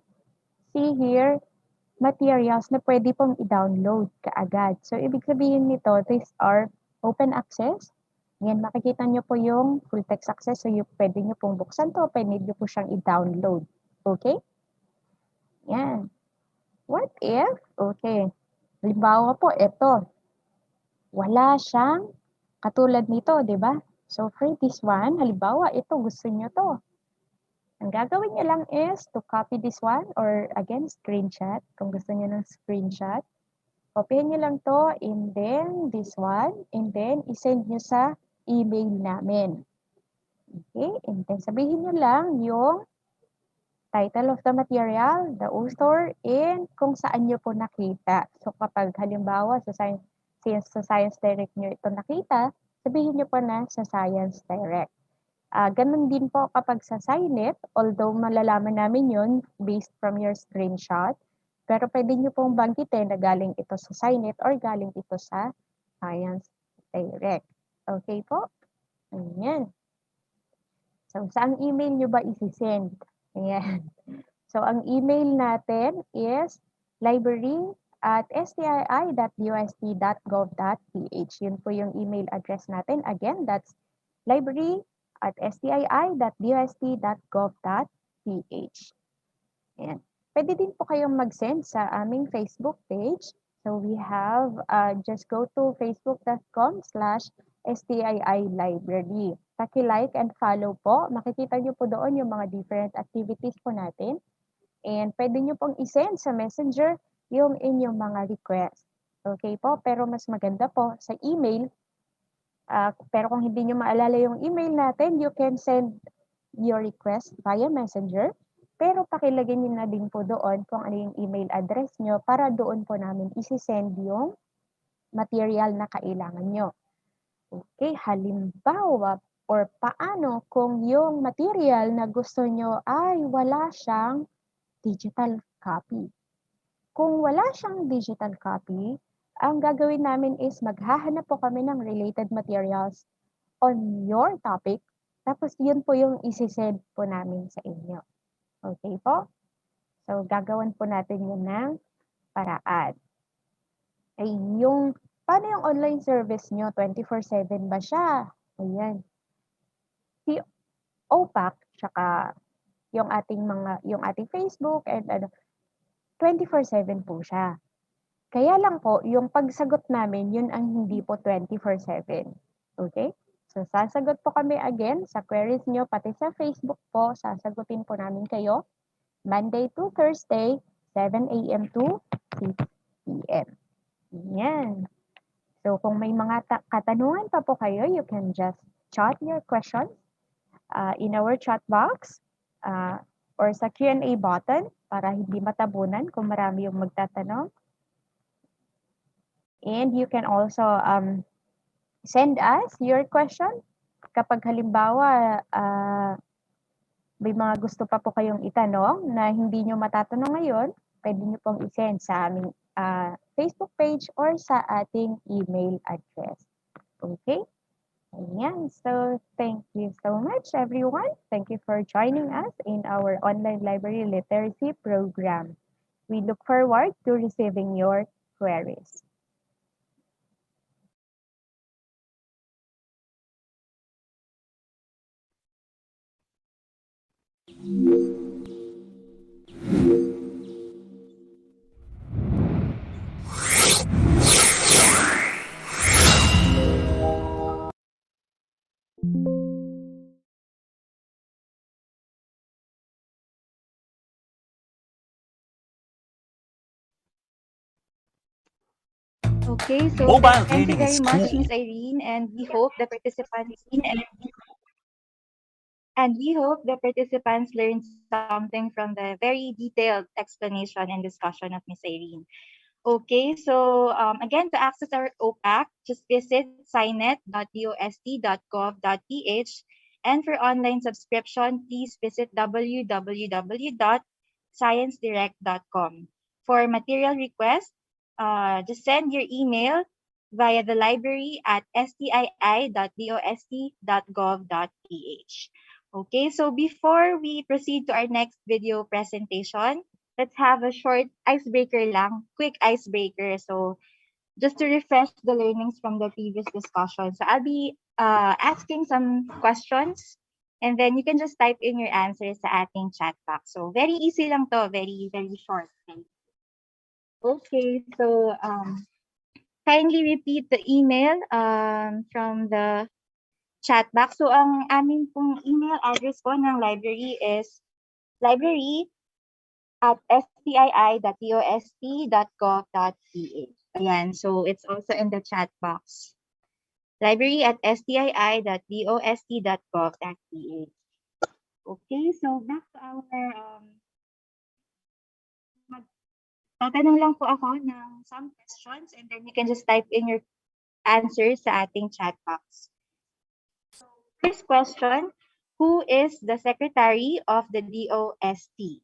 see here materials na pwede pong i-download kaagad. So, ibig sabihin nito, these are open access. Yan, makikita nyo po yung full text access. So, pwede nyo pong buksan to, pwede nyo po siyang i-download. Okay? Yan. What if, okay, halimbawa po, ito, wala siyang katulad nito, di ba? So, for this one, halimbawa, ito, gusto nyo to. Ang gagawin nyo lang is to copy this one or again, screenshot. Kung gusto nyo ng screenshot, copyin nyo lang to and then this one and then isend nyo sa email namin. Okay? And then sabihin nyo lang yung title of the material, the author, and kung saan nyo po nakita. So kapag halimbawa sa Science Direct nyo ito nakita, sabihin nyo po na sa Science Direct. Ganun din po kapag sa Signet, although malalaman namin yun based from your screenshot, pero pwede nyo pong banggitin na galing ito sa Signet or galing ito sa Science Direct. Okay po? Ayan. So, saan email nyo ba isi-send? Ayan. So, ang email natin is library@stii.dust.gov.ph. Yun po yung email address natin. Again, that's library@stii.dust.gov.ph. Ayan. Pwede din po kayong mag-send sa aming Facebook page. So we have, just go to facebook.com/STII Library. Paki-like and follow po. Makikita nyo po doon yung mga different activities po natin. And pwede nyo pong isend sa messenger yung inyong mga request. Okay po? Pero mas maganda po sa email. Pero kung hindi nyo maalala yung email natin, you can send your request via messenger. Pero pakilagay niyo na din po doon kung ano yung email address nyo para doon po namin isi-send yung material na kailangan nyo. Okay, halimbawa or paano kung yung material na gusto nyo ay wala siyang digital copy. Kung wala siyang digital copy, ang gagawin namin is maghahanap po kami ng related materials on your topic, tapos yun po yung isi-send po namin sa inyo. Okay po? So, gagawin po natin yun ng paraan. Ay, paano yung online service nyo? 24/7 ba siya? Ayan. Si OPAC, tsaka yung ating Facebook and 24/7 po siya. Kaya lang po, yung pagsagot namin, yun ang hindi po 24/7. Okay? So, sasagot po kami again sa queries nyo, pati sa Facebook po, sasagutin po namin kayo. Monday to Thursday, 7 a.m. to 6 p.m. Yan. So, kung may mga katanungan pa po kayo, you can just chat your questions in our chat box or sa Q&A button para hindi matabunan kung marami yung magtatanong. And you can also send us your question kapag halimbawa may mga gusto pa po kayong itanong na hindi nyo matatanong ngayon, pwede nyo pong isend sa aming Facebook page or sa ating email address. Okay? Ayan. So, thank you so much, everyone. Thank you for joining us in our online library literacy program. We look forward to receiving your queries. Okay, so Mobile thank you gaming is very much, cool. Miss Irene, and we hope the participants learned something from the very detailed explanation and discussion of Miss Irene. Okay, so again, to access our OPAC, just visit signet.dost.gov.ph, and for online subscription, please visit www.sciencedirect.com. For material requests, just send your email via the library at stii.dost.gov.ph. Okay, so before we proceed to our next video presentation, let's have a short icebreaker lang, quick icebreaker. So just to refresh the learnings from the previous discussion. So I'll be asking some questions, and then you can just type in your answers sa ating chat box. So very easy lang to, very, very short. Okay, so kindly repeat the email from the chat box. So ang aming pong email address po ng library is library@stii.dost.gov.ph. Ayan, so it's also in the chat box. library@stii.dost.gov.ph. Okay, so back to our tatanong lang po ako ng some questions, and then you can just type in your answers sa ating chat box. So, first question, who is the secretary of the DOST?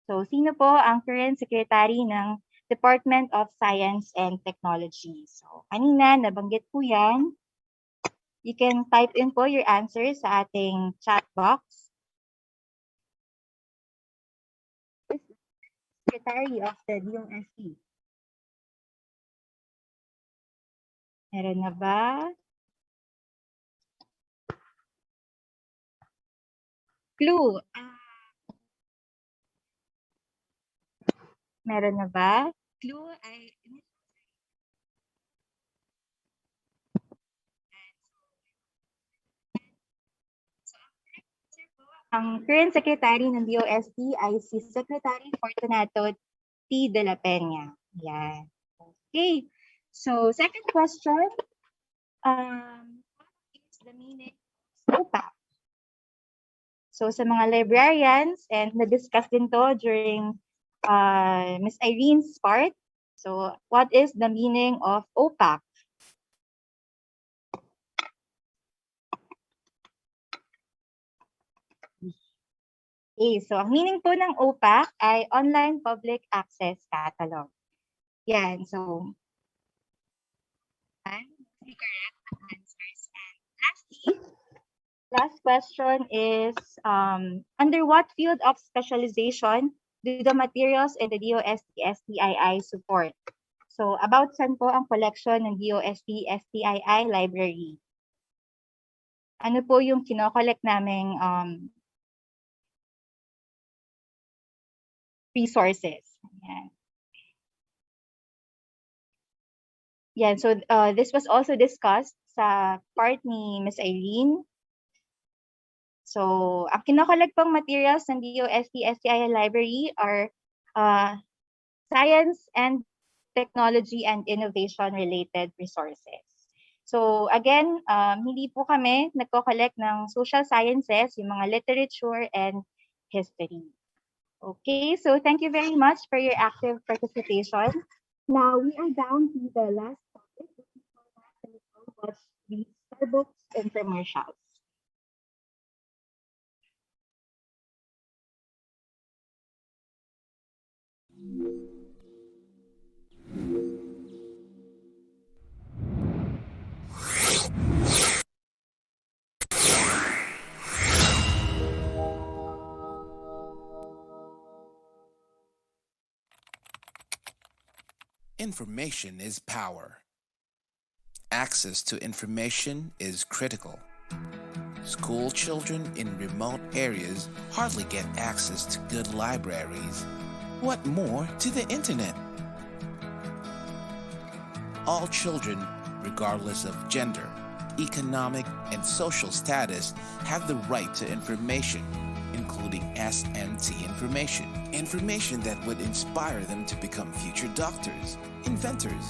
So, sino po ang current secretary ng Department of Science and Technology? So, kanina nabanggit po yan. You can type in po your answers sa ating chat box. Secretary of the DOST? Meron na ba? Clue. Meron na ba? Clue ay ang current secretary ng DOST ay si Secretary Fortunato T. de la Peña. Yan. Okay. So, second question. What is the meaning of OPAC? So, sa mga librarians, and na-discuss din to during Miss Irene's part. So, what is the meaning of OPAC? Okay, so ang meaning po ng OPAC ay Online Public Access Catalog. Yan, so three correct answers. And lastly, last question is, under what field of specialization do the materials in the DOST-STII support? So, about saan po ang collection ng DOST-STII library? Ano po yung kinokollect naming resources? Yan. Yan, so this was also discussed sa part ni Miss Irene. So, ang kinokollect pong materials ng DOST-STII library are science and technology and innovation related resources. So again, hindi po kami nagko-collect ng social sciences, yung mga literature and history. Okay, so thank you very much for your active participation. Now we are down to the last topic. Watch the Starbucks infomercials. Information is power. Access to information is critical. School children in remote areas hardly get access to good libraries. What more to the internet? All children, regardless of gender, economic, and social status, have the right to information, including SNT information. Information that would inspire them to become future doctors, inventors,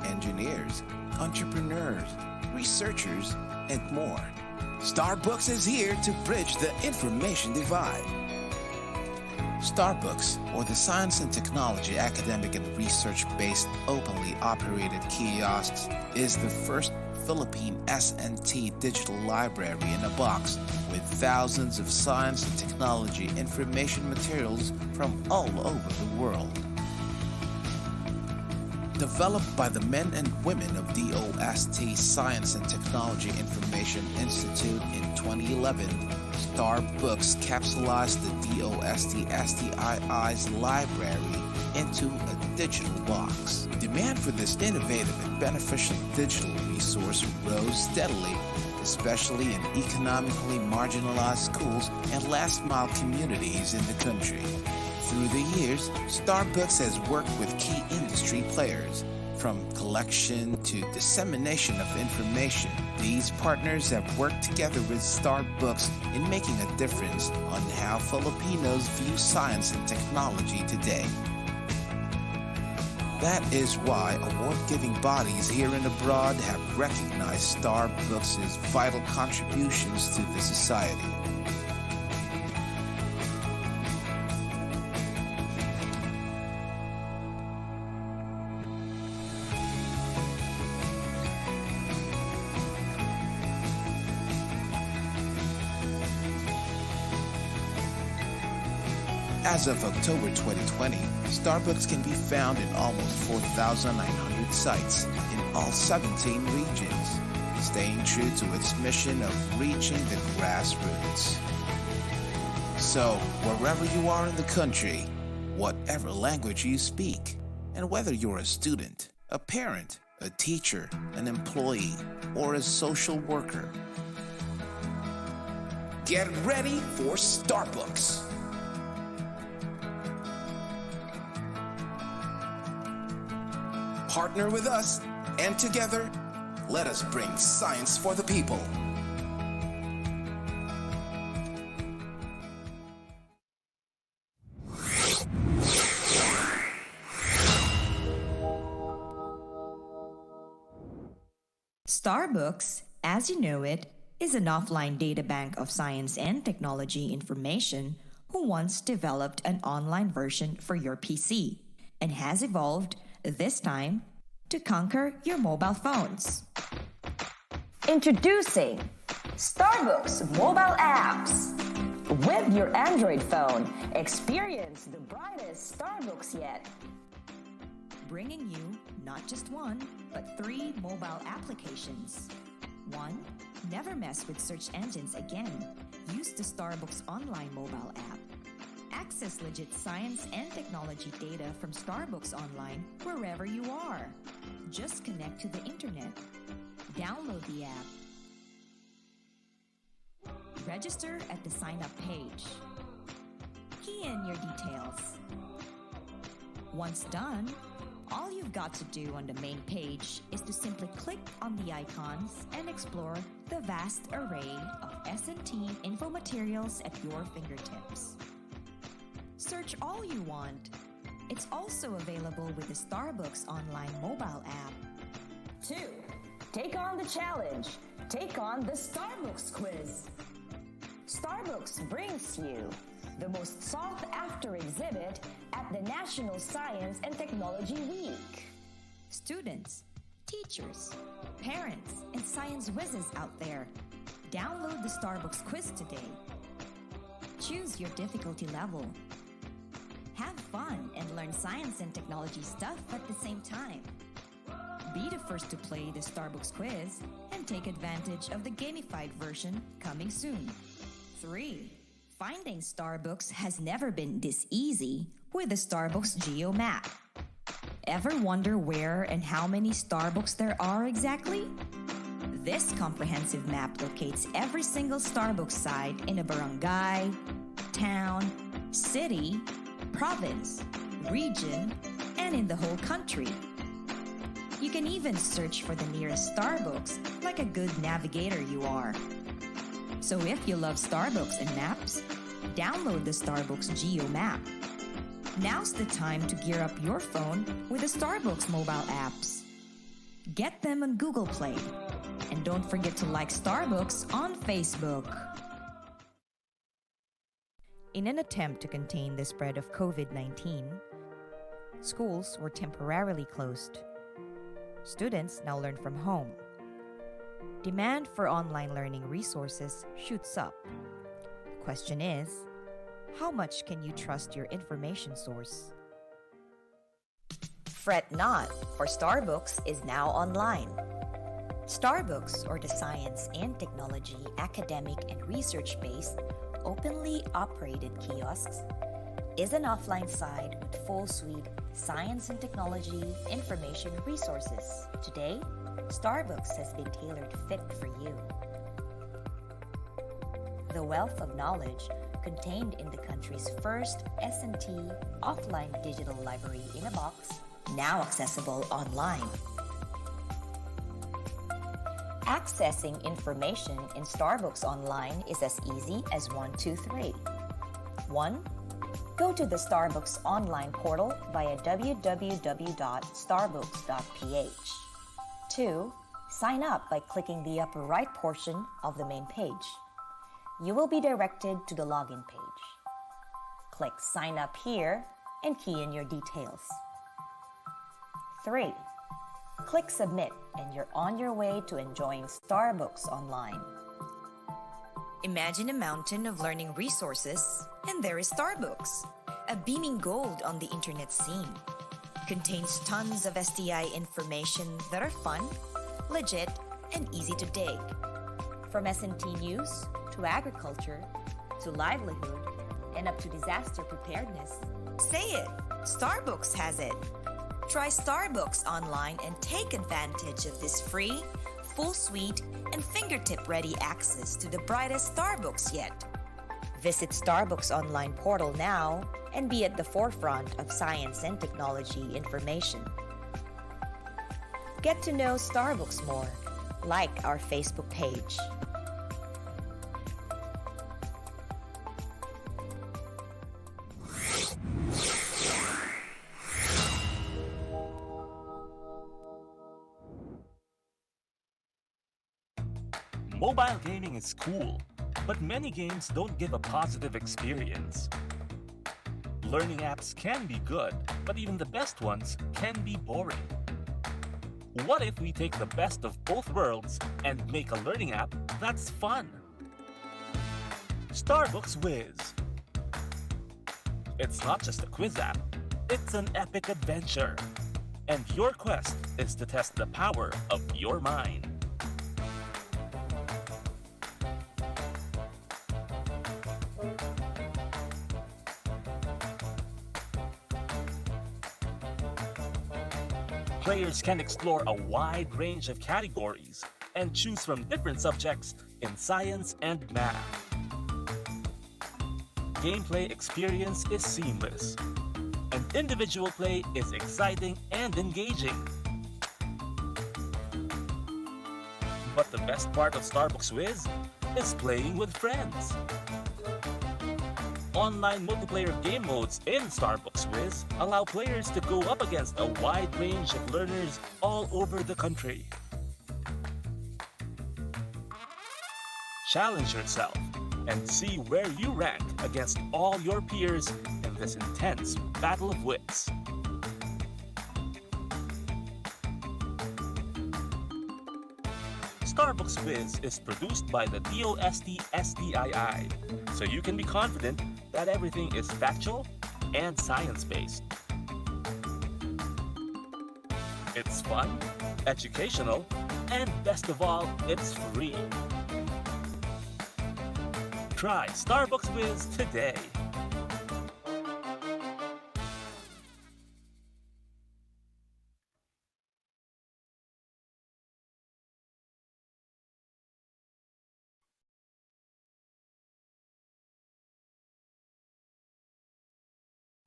engineers, entrepreneurs, researchers, and more. Starbooks is here to bridge the information divide. Starbooks, or the Science and Technology Academic and Research-based openly operated kiosks, is the first Philippine SNT digital library in a box with thousands of science and technology information materials from all over the world. Developed by the men and women of DOST Science and Technology Information Institute in 2011, Starbooks capsulized the DOST-STII's library into a digital box. Demand for this innovative and beneficial digital resource rose steadily, especially in economically marginalized schools and last-mile communities in the country. Through the years, Starbooks has worked with key industry players, from collection to dissemination of information. These partners have worked together with Starbooks in making a difference on how Filipinos view science and technology today. That is why award-giving bodies here and abroad have recognized Starbooks' vital contributions to the society. As of October 2020, Starbooks can be found in almost 4,900 sites in all 17 regions, staying true to its mission of reaching the grassroots. So, wherever you are in the country, whatever language you speak. And whether you're a student, a parent, a teacher, an employee, or a social worker, get ready for Starbooks. Partner with us, and together, let us bring science for the people. Starbooks, as you know it, is an offline databank of science and technology information who once developed an online version for your PC and has evolved, this time, to conquer your mobile phones. Introducing Starbooks mobile apps. With your Android phone, experience the brightest Starbooks yet. Bringing you not just one, but 3 mobile applications. 1. Never mess with search engines again. Use the Starbooks online mobile app. Access legit science and technology data from Starbooks Online wherever you are. Just connect to the internet. Download the app. Register at the sign-up page. Key in your details. Once done, all you've got to do on the main page is to simply click on the icons and explore the vast array of S&T info materials at your fingertips. Search all you want. It's also available with the Starbooks online mobile app. 2. Take on the challenge. Take on the Starbooks quiz. Starbooks brings you the most sought-after exhibit at the National Science and Technology Week. Students, teachers, parents, and science whizzes out there, download the Starbooks quiz today. Choose your difficulty level. Have fun and learn science and technology stuff at the same time. Be the first to play the Starbooks quiz and take advantage of the gamified version coming soon. 3. Finding Starbooks has never been this easy with the Starbooks Geo Map. Ever wonder where and how many Starbooks there are exactly? This comprehensive map locates every single Starbooks site in a barangay, town, city, province, region, and in the whole country. You can even search for the nearest Starbooks like a good navigator you are. So if you love Starbooks and maps, download the Starbooks Geo Map. Now's the time to gear up your phone with the Starbooks mobile apps. Get them on Google Play. And don't forget to like Starbooks on Facebook. In an attempt to contain the spread of COVID-19, schools were temporarily closed. Students now learn from home. Demand for online learning resources shoots up. The question is, how much can you trust your information source? Fret not, for Starbooks is now online. Starbooks, or the science and technology academic and research-based, openly operated kiosks, is an offline site with full suite science and technology information resources. Today, Starbooks has been tailored fit for you. The wealth of knowledge contained in the country's first S&T offline digital library in a box, now accessible online. Accessing information in Starbooks Online is as easy as 1, 2, 3. 1. Go to the Starbooks Online portal via www.starbooks.ph. 2. Sign up by clicking the upper right portion of the main page. You will be directed to the login page. Click Sign Up here and key in your details. 3. Click Submit and you're on your way to enjoying Starbooks Online. Imagine a mountain of learning resources, and there is Starbooks, a beaming gold on the internet scene. Contains tons of STI information that are fun, legit, and easy to dig. From S&T news, to agriculture, to livelihood, and up to disaster preparedness, Say it! Starbucks has it! Try Starbucks online and take advantage of this free, full suite, and fingertip-ready access to the brightest Starbucks yet. Visit Starbucks online portal now and be at the forefront of science and technology information. Get to know Starbucks more. Like our Facebook page. Mobile gaming is cool, but many games don't give a positive experience. Learning apps can be good, but even the best ones can be boring. What if we take the best of both worlds and make a learning app that's fun? Starbucks Whiz. It's not just a quiz app, it's an epic adventure. And your quest is to test the power of your mind. Players can explore a wide range of categories and choose from different subjects in science and math. Gameplay experience is seamless, and individual play is exciting and engaging. But the best part of Starbucks Whiz is playing with friends. Online multiplayer game modes in Starbucks Whiz allow players to go up against a wide range of learners all over the country. Challenge yourself and see where you rank against all your peers in this intense battle of wits. Starbucks Whiz is produced by the DOST-STII, so you can be confident that everything is factual and science-based. It's fun, educational, and best of all, it's free. Try Starbucks Whiz today.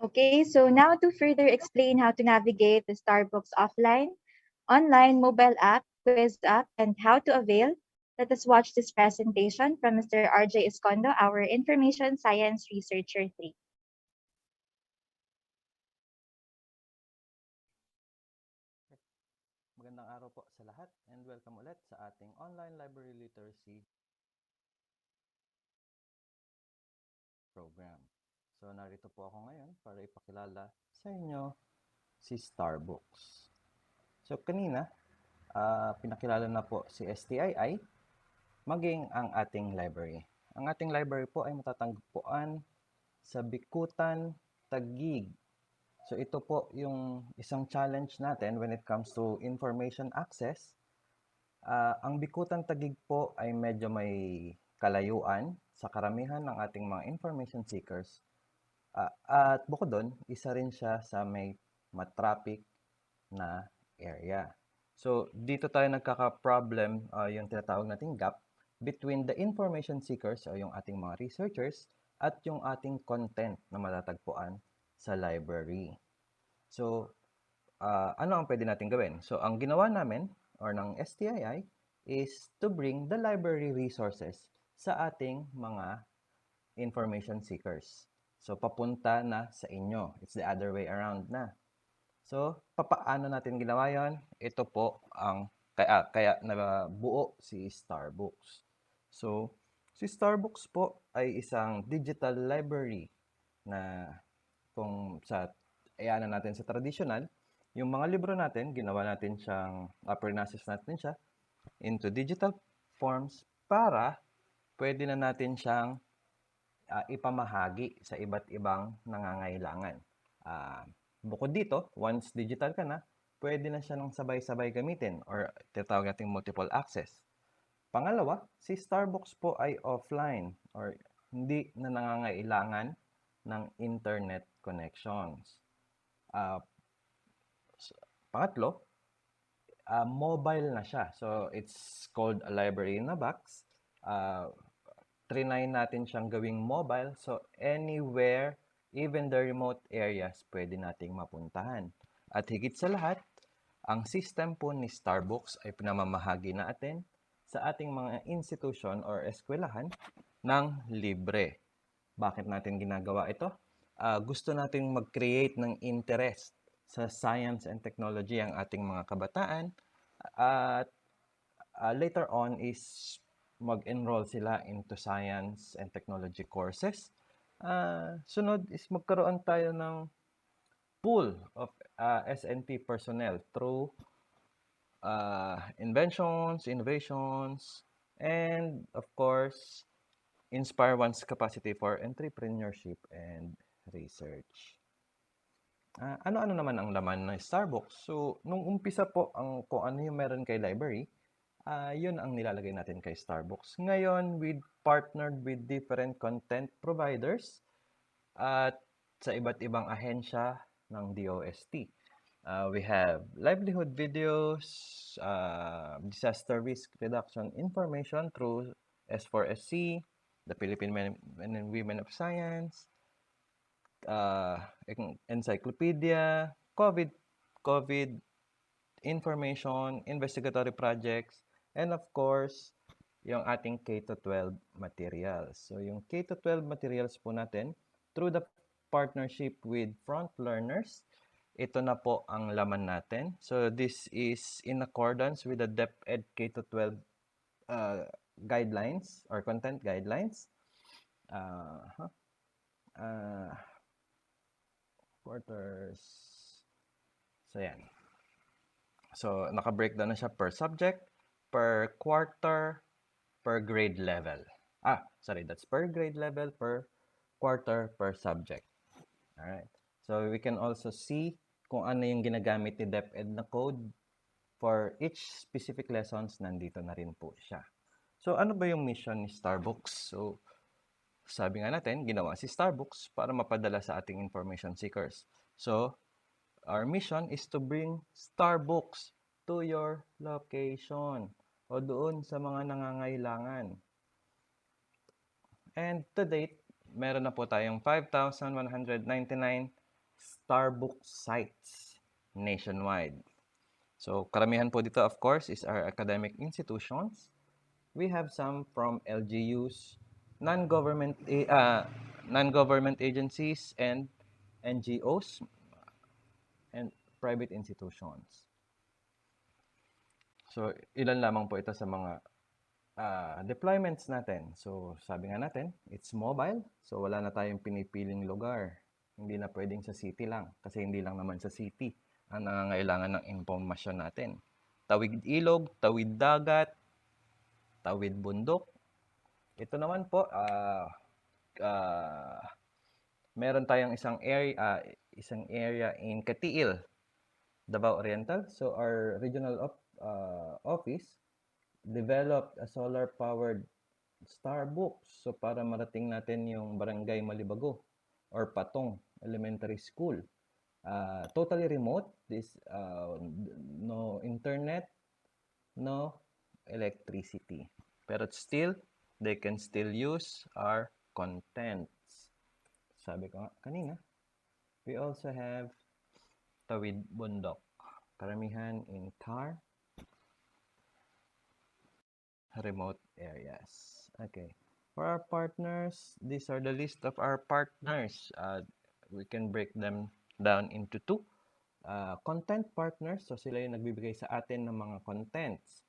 Okay, so now to further explain how to navigate the Starbucks offline, online mobile app, quiz app, and how to avail, let us watch this presentation from Mr. RJ Escondo, our Information Science Researcher 3. Magandang araw po sa lahat and welcome ulit sa ating online library literacy program. So narito po ako ngayon para ipakilala sa inyo si Starbucks. So kanina, pinakilala na po si STII maging ang ating library. Ang ating library po ay matatagpuan sa Bikutan, Taguig. So ito po yung isang challenge natin when it comes to information access. Ang Bikutan Taguig po ay medyo may kalayuan sa karamihan ng ating mga information seekers. At bukod doon, isa rin siya sa may matraffic na area. So dito tayo nagkaka-problem, yung tinatawag nating gap between the information seekers o yung ating mga researchers at yung ating content na matatagpuan sa library. So, ano ang pwede natin gawin? So, ang ginawa namin or ng STII is to bring the library resources sa ating mga information seekers. So, papunta na sa inyo. It's the other way around na. So, papaano natin ginawa yon? Ito po ang kaya nabuo si Starbucks. So, si Starbucks po ay isang digital library na kung sa ayanan natin sa traditional, yung mga libro natin, ginawa natin siyang, process natin siya into digital forms para pwede na natin siyang ipamahagi sa iba't ibang nangangailangan. Bukod dito, once digital ka na, pwede na siya ng sabay-sabay gamitin or tinatawag nating multiple access. Pangalawa, si Starbucks po ay offline or hindi na nangangailangan ng internet connections. Pangatlo, mobile na siya. So, it's called a library in a box. Trinay natin siyang gawing mobile. So, anywhere, even the remote areas, pwede nating mapuntahan. At higit sa lahat, ang system po ni Starbucks ay pinamamahagi natin sa ating mga institution or eskwelahan ng libre. Bakit natin ginagawa ito? Gusto nating mag-create ng interest sa science and technology ang ating mga kabataan at later on is mag-enroll sila into science and technology courses. Sunod is magkaroon tayo ng pool of S&T personnel through inventions, innovations, and of course, inspire one's capacity for entrepreneurship and research. Ano-ano naman ang laman ng Starbucks? So, nung umpisa po, kung ano yung meron kay library, yun ang nilalagay natin kay Starbucks. Ngayon, we partnered with different content providers at sa iba't ibang ahensya ng DOST. We have livelihood videos, disaster risk reduction information through S4SC, the Philippine Men and Women of Science, encyclopedia, COVID information, investigatory projects, and of course, yung ating K-12 materials. So, yung K-12 materials po natin, through the partnership with Front Learners, ito na po ang laman natin. So, this is in accordance with the DepEd K-12 guidelines or content guidelines. Quarters. So, yan. So, naka-breakdown na siya per subject, per quarter, per grade level. That's per grade level, per quarter, per subject. Alright. So, we can also see kung ano yung ginagamit ni DepEd na code for each specific lessons. Nandito na rin po siya. So, ano ba yung mission ni Starbucks? So, sabi nga natin, ginawa si Starbucks para mapadala sa ating information seekers. So, our mission is to bring Starbucks to your location o doon sa mga nangangailangan. And to date, meron na po tayong 5,199 Starbucks sites nationwide. So, karamihan po dito, of course, is our academic institutions. We have some from LGUs, non-government agencies, and NGOs, and private institutions. So, ilan lamang po ito sa mga deployments natin. So, sabi nga natin, it's mobile. So, wala na tayong pinipiling lugar. Hindi na pwedeng sa city lang. Kasi hindi lang naman sa city ang nangangailangan ng impormasyon natin. Tawid ilog, tawid dagat, tawid bundok. Ito naman po, meron tayong isang area in Katiil, Davao Oriental. So, our regional office developed a solar-powered Starbucks. So, para marating natin yung Barangay Malibago or Patong Elementary School. Totally remote. No internet, no electricity. Pero still, they can still use our contents. Sabi ko nga kanina, we also have tawid bundok. Karamihan in car, remote areas. Okay. For our partners, these are the list of our partners. We can break them down into two. Content partners, so sila yung nagbibigay sa atin ng mga contents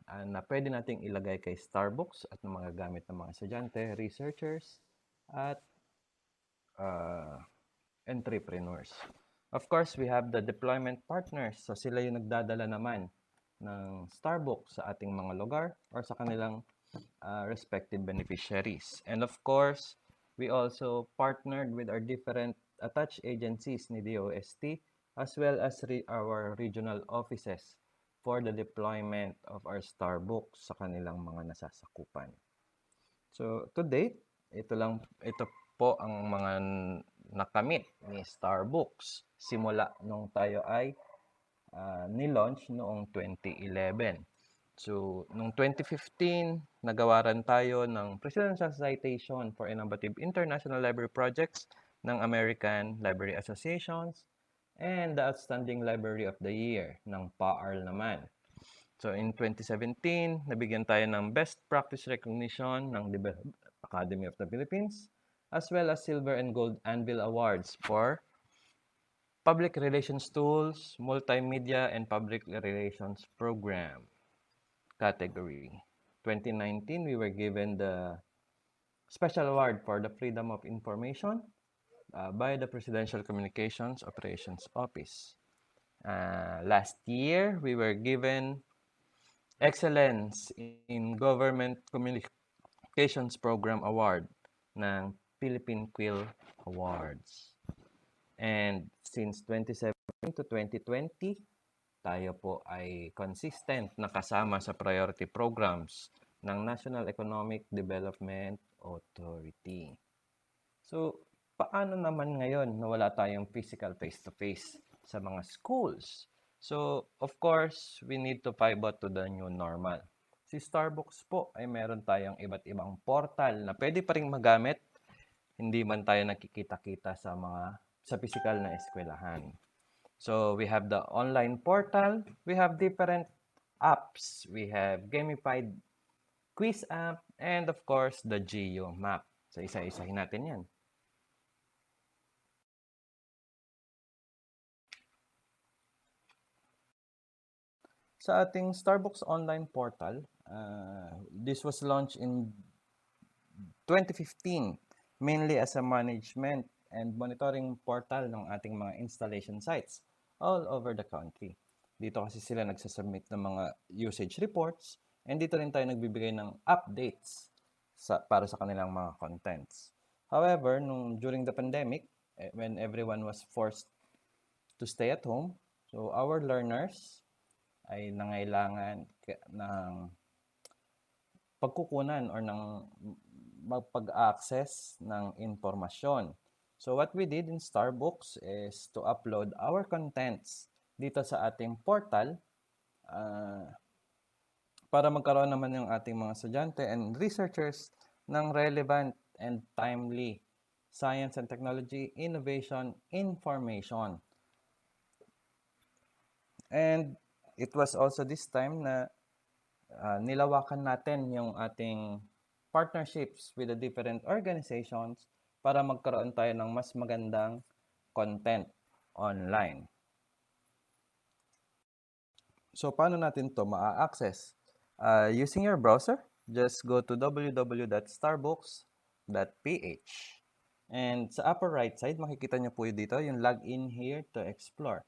na pwede nating ilagay kay Starbucks at ng mga gamit ng mga estudyante, researchers, at entrepreneurs. Of course, we have the deployment partners. So sila yung nagdadala naman ng Starbucks sa ating mga lugar or sa kanilang respective beneficiaries. And of course, we also partnered with our different attached agencies ni DOST as well as our regional offices for the deployment of our Starbucks sa kanilang mga nasasakupan. So, to date, ito po ang mga nakamit ni Starbucks simula nung tayo ay ni-launch noong 2011. So, noong 2015, nagawaran tayo ng Presidential Citation for Innovative International Library Projects ng American Library Associations and the Outstanding Library of the Year ng PAARL naman. So, in 2017, nabigyan tayo ng Best Practice Recognition ng Academy of the Philippines, as well as Silver and Gold Anvil Awards for Public Relations Tools, Multimedia, and Public Relations Program category. 2019, we were given the Special Award for the Freedom of Information by the Presidential Communications Operations Office. Last year, we were given Excellence in Government Communications Program Award ng Philippine Quill Awards. And since 2017 to 2020, tayo po ay consistent na kasama sa priority programs ng National Economic Development Authority. So, paano naman ngayon na wala tayong physical face-to-face sa mga schools? So, of course, we need to pivot to the new normal. Si Starbucks po ay meron tayong iba't ibang portal na pwede pa rin magamit, hindi man tayo nakikita-kita sa physical na eskwelahan. So, we have the online portal, we have different apps, we have gamified quiz app, and of course, the Geo map. So, isa-isahin natin yan. Sa ating Starbucks online portal, this was launched in 2015, mainly as a management and monitoring portal ng ating mga installation sites all over the country. Dito kasi sila nagsasubmit ng mga usage reports, and dito rin tayo nagbibigay ng updates para sa kanilang mga contents. However, during the pandemic, when everyone was forced to stay at home, so our learners ay nangailangan ng pagkukunan or ng magpag-access ng informasyon. So what we did in Starbucks is to upload our contents dito sa ating portal para magkaroon naman yung ating mga estudyante and researchers ng relevant and timely science and technology, innovation, information. And it was also this time na nilawakan natin yung ating partnerships with the different organizations para magkaroon tayo ng mas magandang content online. So, paano natin to ma-access? Using your browser, just go to www.starbucks.ph. And sa upper right side, makikita nyo po dito yung login here to explore.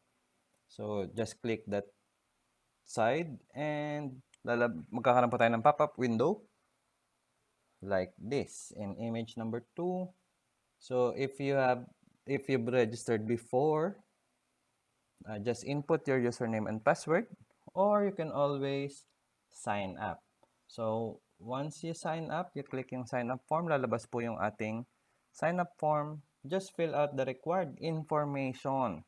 So, just click that side and magkakaroon po tayo ng pop-up window like this in image number 2. So if you've registered before, just input your username and password, or you can always sign up. So once you sign up, you click yung sign up form, lalabas po yung ating sign up form. Just fill out the required information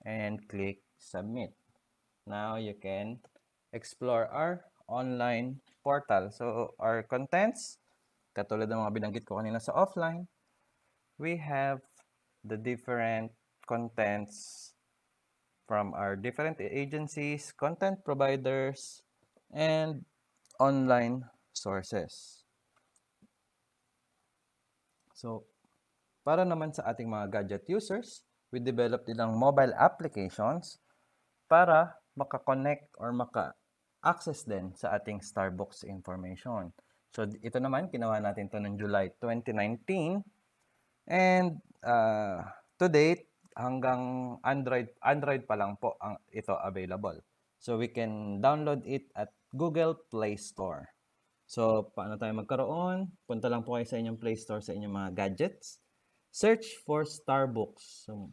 and click submit. Now you can explore our online portal. So our contents, katulad ng mga binanggit ko kanina sa offline, we have the different contents from our different agencies, content providers, and online sources. So, para naman sa ating mga gadget users, we developed ilang mobile applications para maka-connect or maka-access din sa ating Starbucks information. So, ito naman, ginawa natin ito ng July 2019. And to date, hanggang Android pa lang po ito available. So, we can download it at Google Play Store. So, paano tayo magkaroon? Punta lang po kayo sa inyong Play Store sa inyong mga gadgets. Search for Starbucks. So,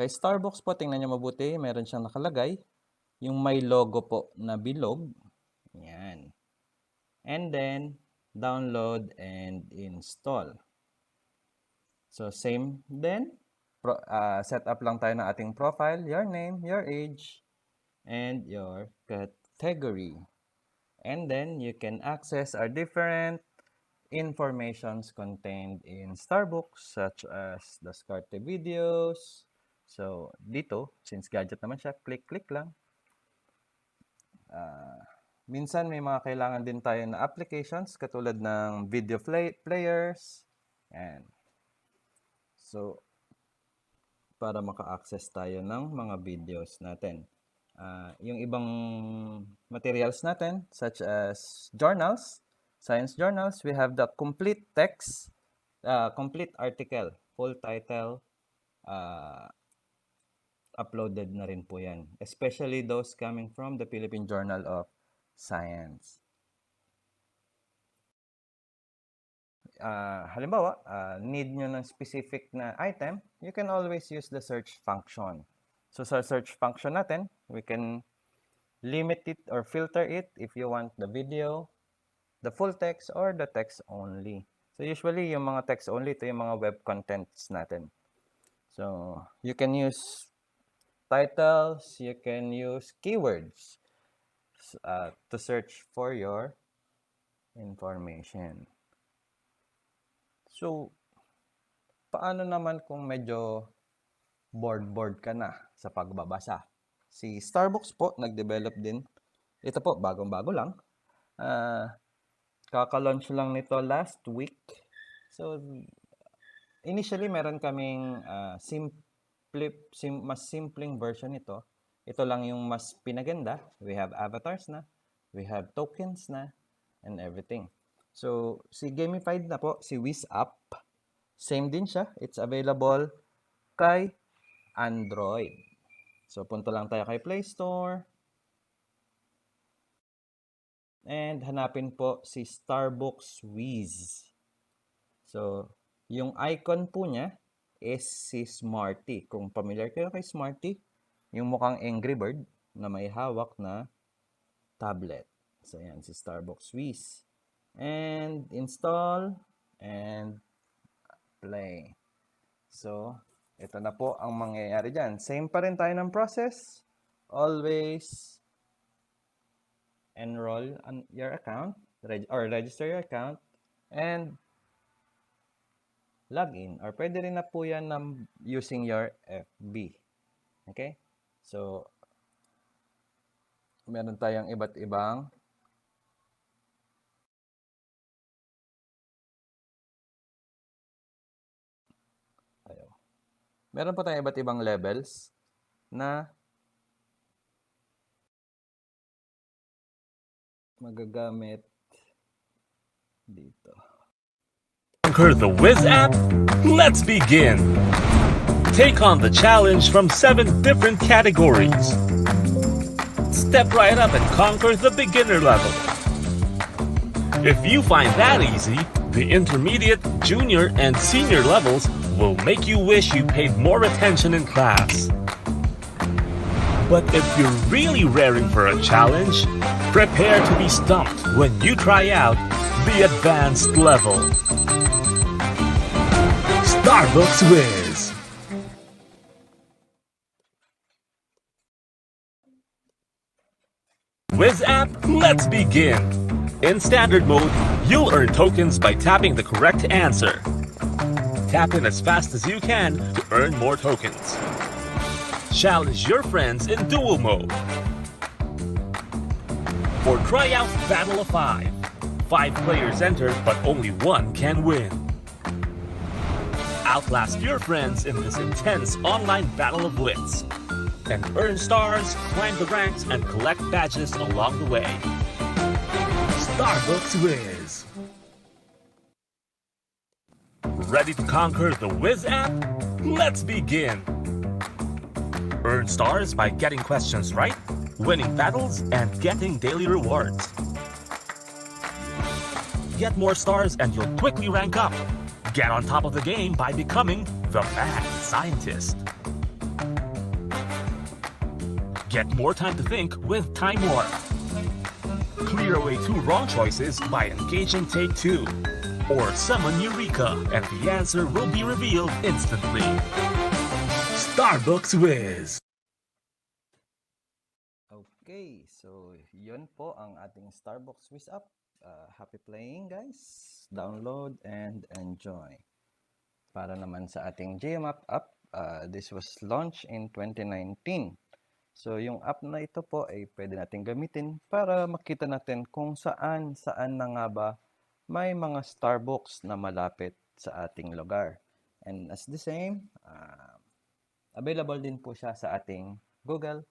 kay Starbucks po, tingnan nyo mabuti, meron siyang nakalagay. Yung may logo po na bilog. Yan. And then, download, and install. So same din, set up lang tayo ng ating profile, your name, your age, and your category. And then you can access our different informations contained in Starbooks, such as the Discarte videos. So dito, since gadget naman siya, click lang. Minsan may mga kailangan din tayo na applications katulad ng video players. And so, para maka-access tayo ng mga videos natin. Yung ibang materials natin, such as journals, science journals, we have the complete text, complete article, full title, uploaded na rin po yan. Especially those coming from the Philippine Journal of Science. Halimbawa, need nyo ng specific na item, you can always use the search function. So sa search function natin, we can limit it or filter it if you want the video, the full text, or the text only. So usually, yung mga text only, ito yung mga web contents natin. So you can use titles, you can use keywords to search for your information. So, paano naman kung medyo bored ka na sa pagbabasa? Si Starbooks po, nag-develop din. Ito po, bagong-bago lang. Kaka-launch lang nito last week. So, initially, meron kaming mas simpleng version nito. Ito lang yung mas pinaganda. We have avatars na. We have tokens na. And everything. So, si gamified na po, si WizApp. Same din siya. It's available kay Android. So, punta lang tayo kay Play Store. And hanapin po si Starbooks Wiz. So, yung icon po niya is si Smarty. Kung familiar kayo kay Smarty, yung mukhang Angry Bird na may hawak na tablet. So, yan, si Starbooks Wiz. And install and play. So, ito na po ang mangyayari dyan. Same pa rin tayo ng process. Always enroll on your account or register your account and log in. Or pwede rin na po yan using your FB. Okay? So, meron tayong iba't ibang meron po tayong iba't ibang levels na magagamit dito. Conquer the Wiz app? Let's begin! Take on the challenge from 7 different categories. Step right up and conquer the beginner level. If you find that easy, the intermediate, junior, and senior levels will make you wish you paid more attention in class. But if you're really raring for a challenge, prepare to be stumped when you try out the advanced level. Starbooks Wiz. Wiz app, let's begin. In standard mode, you'll earn tokens by tapping the correct answer. Tap in as fast as you can to earn more tokens. Challenge your friends in duel mode. Or try out Battle of 5. 5 players enter, but only 1 can win. Outlast your friends in this intense online battle of wits. And earn stars, climb the ranks, and collect badges along the way. Starbooks Wiz. Ready to conquer the Wiz app? Let's begin! Earn stars by getting questions right, winning battles, and getting daily rewards. Get more stars and you'll quickly rank up. Get on top of the game by becoming the mad scientist. Get more time to think with Time Warp. Clear away 2 wrong choices by engaging take 2. Or summon Eureka, and the answer will be revealed instantly. Starbucks Whiz! Okay, so yun po ang ating Starbucks Quiz app. Happy playing, guys. Download and enjoy. Para naman sa ating GMAP app, this was launched in 2019. So yung app na ito po ay pwede natin gamitin para makita natin kung saan na nga ba may mga Starbucks na malapit sa ating lugar. And as the same, available din po siya sa ating Google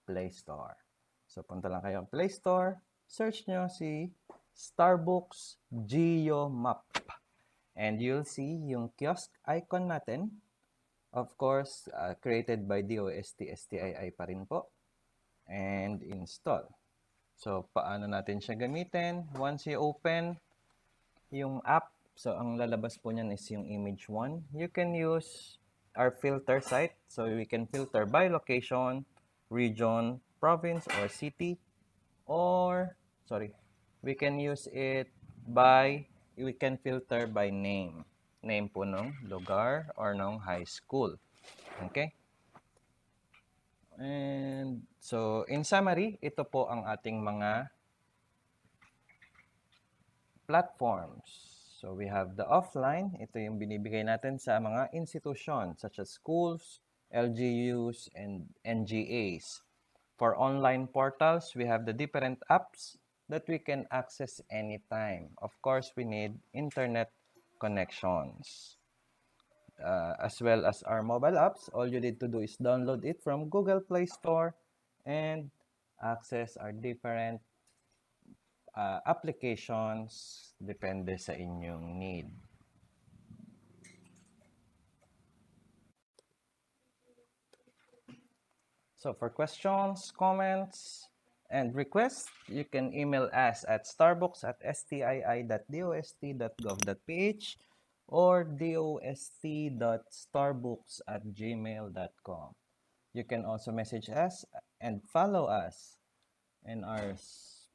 Play Store. So punta lang kayo ang Play Store, search nyo si Starbucks Geo Map. And you'll see yung kiosk icon natin. Of course, created by DOST-STII pa rin po. And install. So, paano natin siya gamitin? Once you open yung app, so ang lalabas po niyan is yung image 1. You can use our filter site. So, we can filter by location, region, province, or city. Or, we can use it by, we can filter by name. Name po nung lugar or nung high school. Okay? And so, in summary, ito po ang ating mga platforms. So, we have the offline. Ito yung binibigay natin sa mga institutions such as schools, LGUs, and NGAs. For online portals, we have the different apps that we can access anytime. Of course, we need internet connections. As well as our mobile apps, all you need to do is download it from Google Play Store and access our different applications depende sa inyong need. So for questions, comments, and requests, you can email us at starbucks@stii.dost.gov.ph or dost.starbooks@gmail.com. You can also message us and follow us in our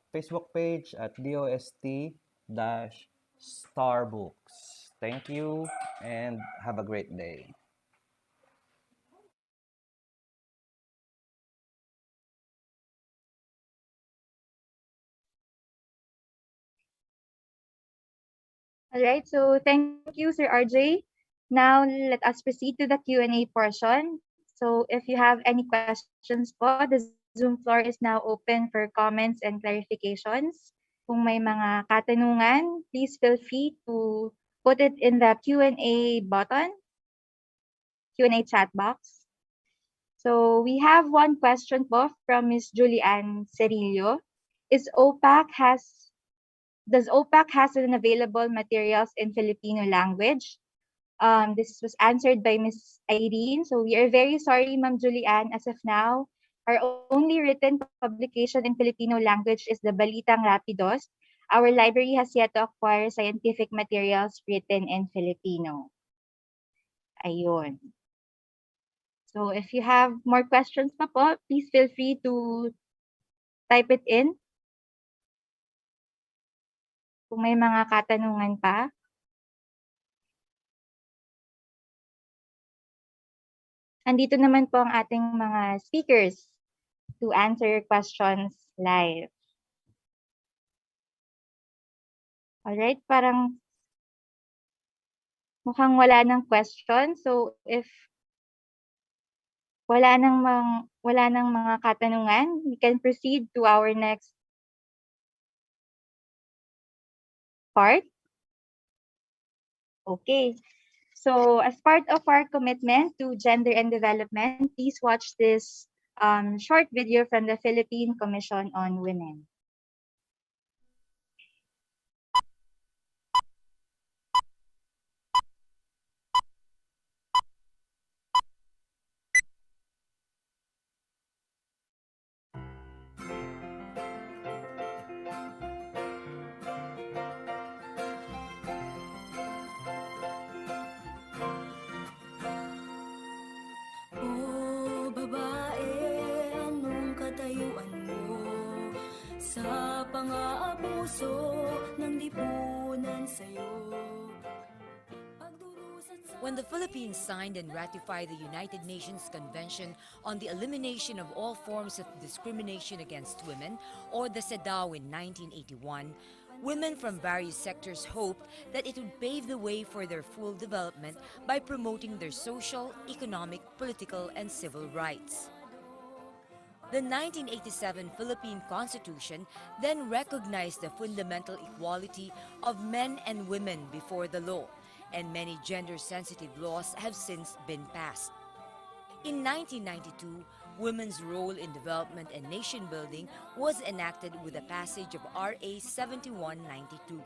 Facebook page at DOST-Starbooks. Thank you and have a great day. All right, so thank you, Sir RJ. Now, let us proceed to the Q&A portion. So if you have any questions po, the Zoom floor is now open for comments and clarifications. Kung may mga katanungan, please feel free to put it in the Q&A button, Q&A chat box. So we have one question po from Ms. Julianne Cerillo. Does OPAC has available materials in Filipino language? This was answered by Ms. Irene. So we are very sorry, Ma'am Julianne. As of now, our only written publication in Filipino language is the Balitang Rapidos. Our library has yet to acquire scientific materials written in Filipino. Ayun. So if you have more questions pa po, please feel free to type it in. Kung may mga katanungan pa. Andito naman po ang ating mga speakers to answer your questions live. Alright, parang mukhang wala ng question. So if wala nang mga katanungan, we can proceed to our next part. Okay. So as part of our commitment to gender and development, please watch this short video from the Philippine Commission on Women. sa pang-aabuso ng lipunan sa'yo. When the Philippines signed and ratified the United Nations Convention on the Elimination of All Forms of Discrimination Against Women, or the CEDAW in 1981, women from various sectors hoped that it would pave the way for their full development by promoting their social, economic, political, and civil rights. The 1987 Philippine Constitution then recognized the fundamental equality of men and women before the law, and many gender-sensitive laws have since been passed. In 1992, women's role in development and nation-building was enacted with the passage of RA 7192.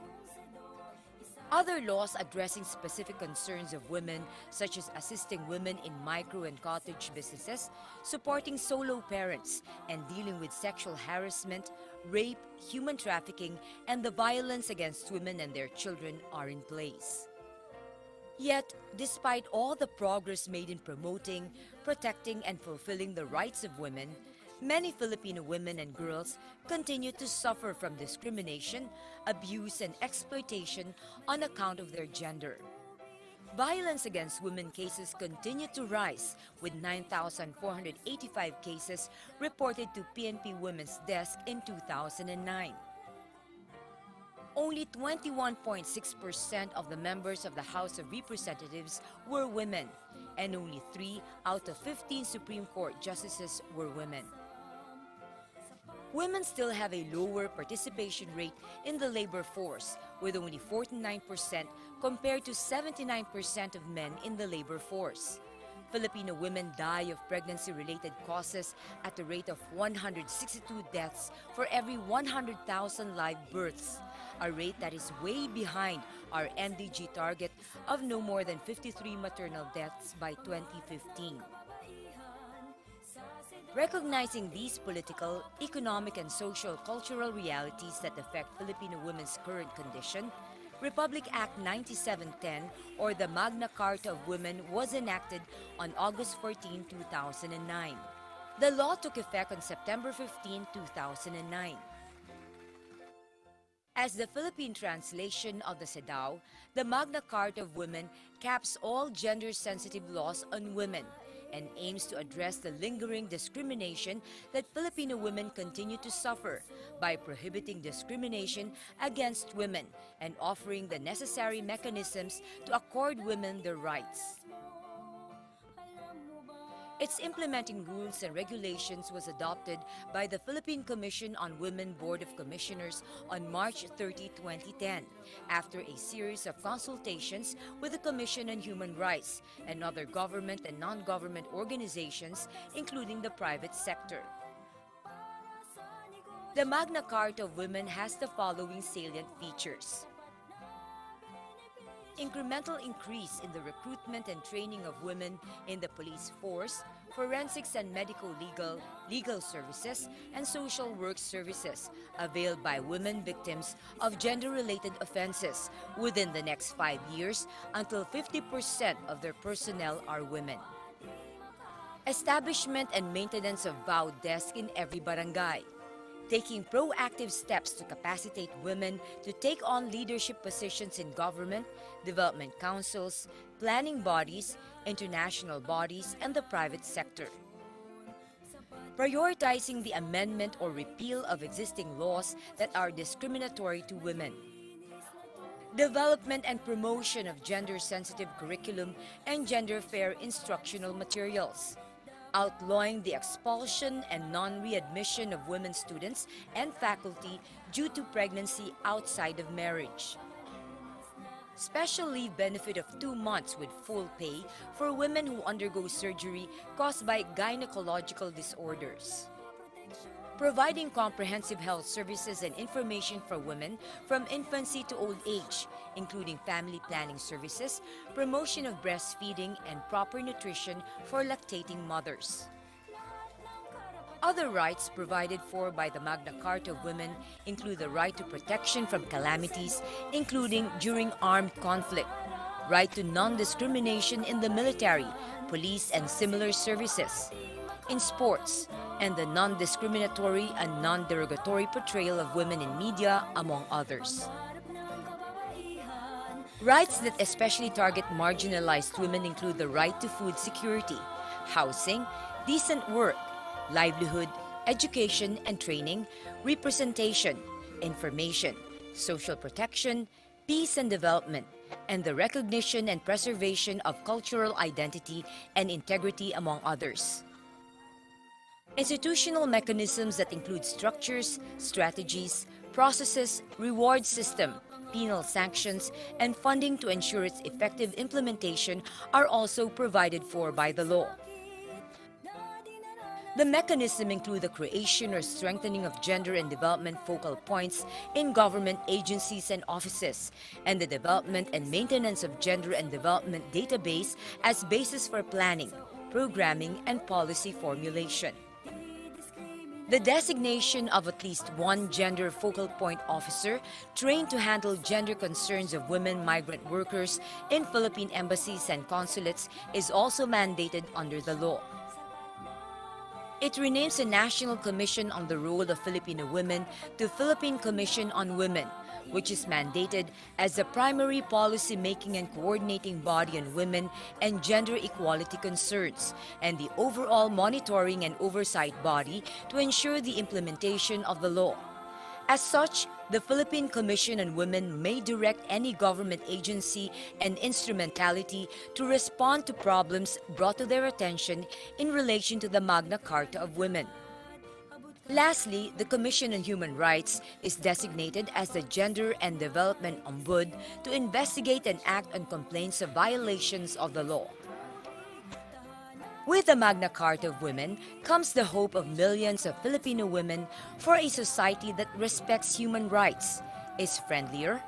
Other laws addressing specific concerns of women, such as assisting women in micro and cottage businesses, supporting solo parents, and dealing with sexual harassment, rape, human trafficking, and the violence against women and their children are in place. Yet, despite all the progress made in promoting, protecting, and fulfilling the rights of women, many Filipino women and girls continue to suffer from discrimination, abuse, and exploitation on account of their gender. Violence against women cases continue to rise, with 9,485 cases reported to PNP Women's Desk in 2009. Only 21.6% of the members of the House of Representatives were women, and only 3 out of 15 Supreme Court justices were women. Women still have a lower participation rate in the labor force, with only 49% compared to 79% of men in the labor force. Filipino women die of pregnancy-related causes at the rate of 162 deaths for every 100,000 live births, a rate that is way behind our NDG target of no more than 53 maternal deaths by 2015. Recognizing these political, economic, and social-cultural realities that affect Filipino women's current condition, Republic Act 9710, or the Magna Carta of Women, was enacted on August 14, 2009. The law took effect on September 15, 2009. As the Philippine translation of the CEDAW, the Magna Carta of Women caps all gender-sensitive laws on women and aims to address the lingering discrimination that Filipino women continue to suffer by prohibiting discrimination against women and offering the necessary mechanisms to accord women their rights. Its implementing rules and regulations was adopted by the Philippine Commission on Women Board of Commissioners on March 30, 2010, after a series of consultations with the Commission on Human Rights and other government and non-government organizations, including the private sector. The Magna Carta of Women has the following salient features: incremental increase in the recruitment and training of women in the police force, forensics and legal services, and social work services availed by women victims of gender-related offenses within the next 5 years until 50% of their personnel are women. Establishment and maintenance of VAU desk in every barangay. Taking proactive steps to capacitate women to take on leadership positions in government, development councils, planning bodies, international bodies, and the private sector. Prioritizing the amendment or repeal of existing laws that are discriminatory to women. Development and promotion of gender-sensitive curriculum and gender-fair instructional materials. Outlawing the expulsion and non-readmission of women students and faculty due to pregnancy outside of marriage. Special leave benefit of 2 months with full pay for women who undergo surgery caused by gynecological disorders. Providing comprehensive health services and information for women from infancy to old age, including family planning services, promotion of breastfeeding, and proper nutrition for lactating mothers. Other rights provided for by the Magna Carta of Women include the right to protection from calamities, including during armed conflict, right to non-discrimination in the military, police, and similar services, in sports, and the non-discriminatory and non-derogatory portrayal of women in media, among others. Rights that especially target marginalized women include the right to food security, housing, decent work, livelihood, education and training, representation, information, social protection, peace and development, and the recognition and preservation of cultural identity and integrity, among others. Institutional mechanisms that include structures, strategies, processes, reward system, penal sanctions, and funding to ensure its effective implementation are also provided for by the law. The mechanism include the creation or strengthening of gender and development focal points in government agencies and offices, and the development and maintenance of gender and development database as basis for planning, programming, and policy formulation. The designation of at least one gender focal point officer trained to handle gender concerns of women migrant workers in Philippine embassies and consulates is also mandated under the law. It renames the National Commission on the Role of Filipino Women to Philippine Commission on Women, which is mandated as the primary policy-making and coordinating body on women and gender equality concerns, and the overall monitoring and oversight body to ensure the implementation of the law. As such, the Philippine Commission on Women may direct any government agency and instrumentality to respond to problems brought to their attention in relation to the Magna Carta of Women. Lastly, the Commission on Human Rights is designated as the Gender and Development Ombud to investigate and act on complaints of violations of the law. With the Magna Carta of Women comes the hope of millions of Filipino women for a society that respects human rights, is friendlier,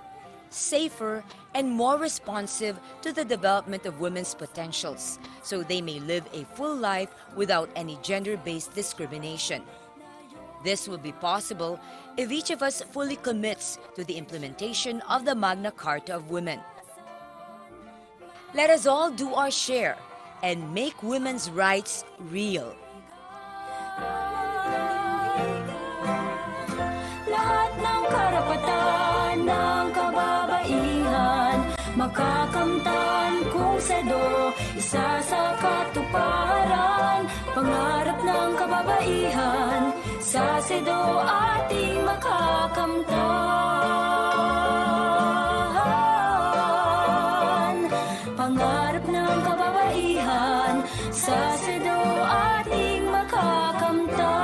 safer, and more responsive to the development of women's potentials, so they may live a full life without any gender-based discrimination. This will be possible if each of us fully commits to the implementation of the Magna Carta of Women. Let us all do our share and make women's rights real. Lahat ng karapatan ng kababaihan makakamtan kung sedo isa sa katuparan. Pangarap ng kababaihan sa sedo ating makakamtan. Pangarap ng kababaihan sa sedo ating makakamtan.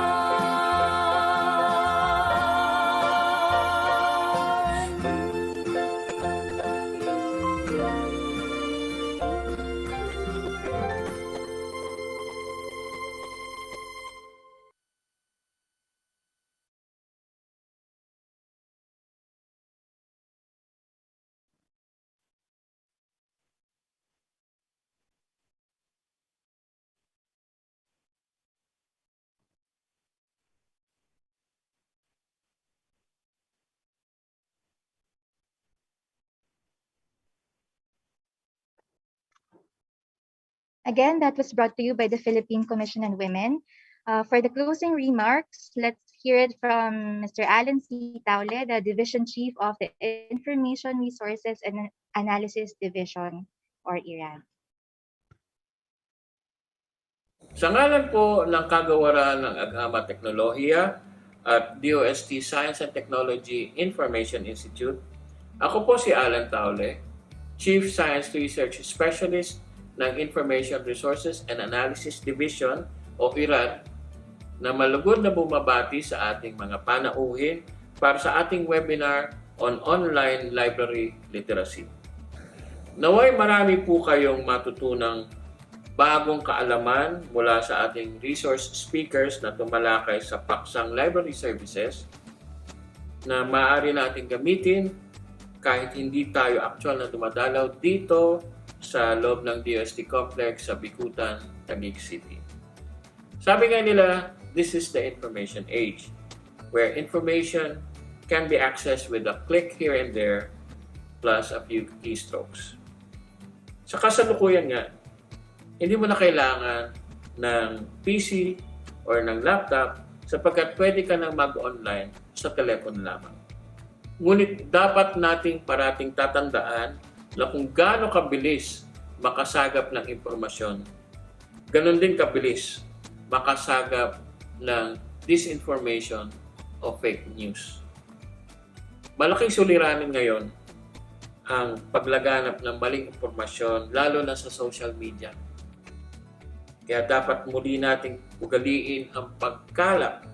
Again, that was brought to you by the Philippine Commission on Women. For the closing remarks, let's hear it from Mr. Alan C. Taule, the Division Chief of the Information Resources and Analysis Division, or IRAD. Sa ngalan po ng kagawaran ng Agama Teknolohiya at DOST Science and Technology Information Institute, ako po si Alan Taule, Chief Science Research Specialist ng Information Resources and Analysis Division o IRAD, na malugod na bumabati sa ating mga panauhin para sa ating webinar on online library literacy. Naway marami po kayong matutunang bagong kaalaman mula sa ating resource speakers na tumalakay sa paksang library services na maaari natin gamitin kahit hindi tayo actual na dumadalaw dito sa loob ng DOST Complex sa Bikutan, Taguig City. Sabi nga nila, this is the information age, where information can be accessed with a click here and there plus a few keystrokes. Sa kasalukuyan nga, hindi mo na kailangan ng PC or ng laptop sapagkat pwede ka nang mag-online sa telepono lamang. Ngunit dapat nating parating tatandaan na kung gaano kabilis makasagap ng impormasyon, ganon din kabilis makasagap ng disinformation o fake news. Malaking suliranin ngayon ang paglaganap ng maling impormasyon lalo na sa social media. Kaya dapat muli nating ugaliin ang pagkalap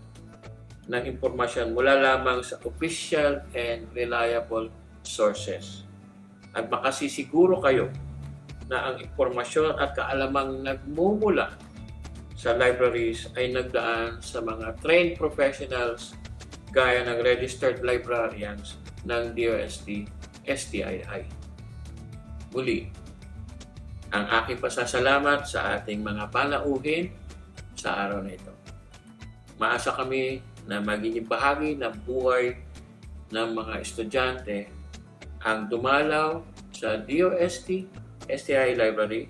ng impormasyon mula lamang sa official and reliable sources. At makasisiguro kayo na ang impormasyon at kaalamang nagmumula sa libraries ay nagdaan sa mga trained professionals gaya ng registered librarians ng DOST-STII. Muli, ang aking pasasalamat sa ating mga panauhin sa araw na ito. Maasa kami na magiging bahagi ng buhay ng mga estudyante ang dumalaw sa DOST-STII Library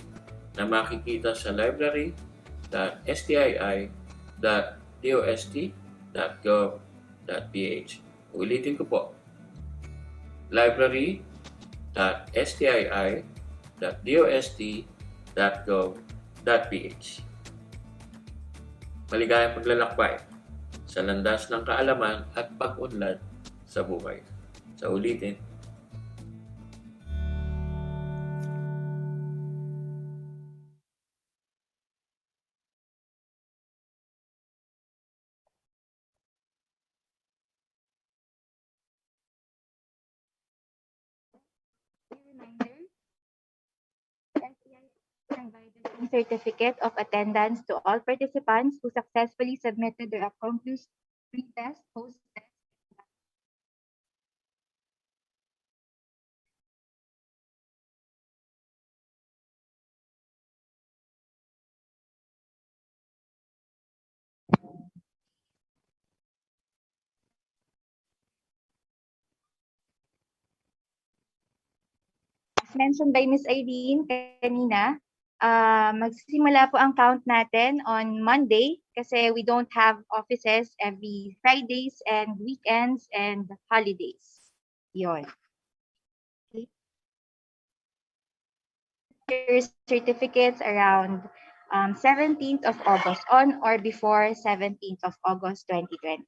na makikita sa library.stii.dost.gov.ph. Ulitin ko po, library.stii.dost.gov.ph. Maligayang paglalakbay sa landas ng kaalaman at pag-unlad sa buhay. Sa ulitin, certificate of attendance to all participants who successfully submitted their accomplished pre-test, post-test, as mentioned by Miss Irene kanina, magsisimula po ang count natin on Monday kasi we don't have offices every Fridays and weekends and holidays. Yon. Okay. Your certificates around 17th of August on or before 17th of August 2021.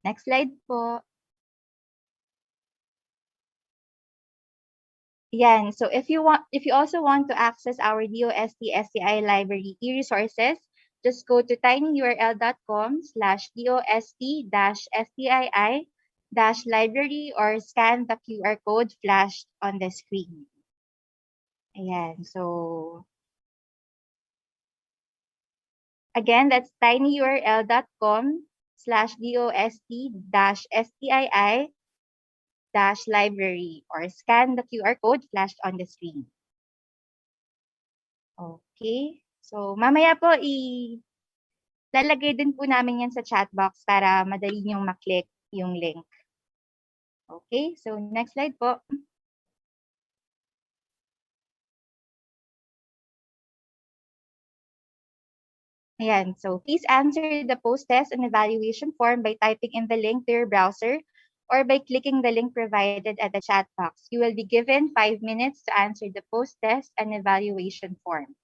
Next slide po. Yan. So if you also want to access our DOST-STI library e-resources, just go to tinyurl.com/dost-stii-library or scan the QR code flashed on the screen. Ayan. So again, that's tinyurl.com/dost-stii-library or scan the QR code flashed on the screen. Okay. So mamaya po lalagay din po namin yan sa chat box para madali niyong maklik yung link. Okay. So next slide po. Ayan, so please answer the post-test and evaluation form by typing in the link to your browser or by clicking the link provided at the chat box. You will be given 5 minutes to answer the post-test and evaluation form.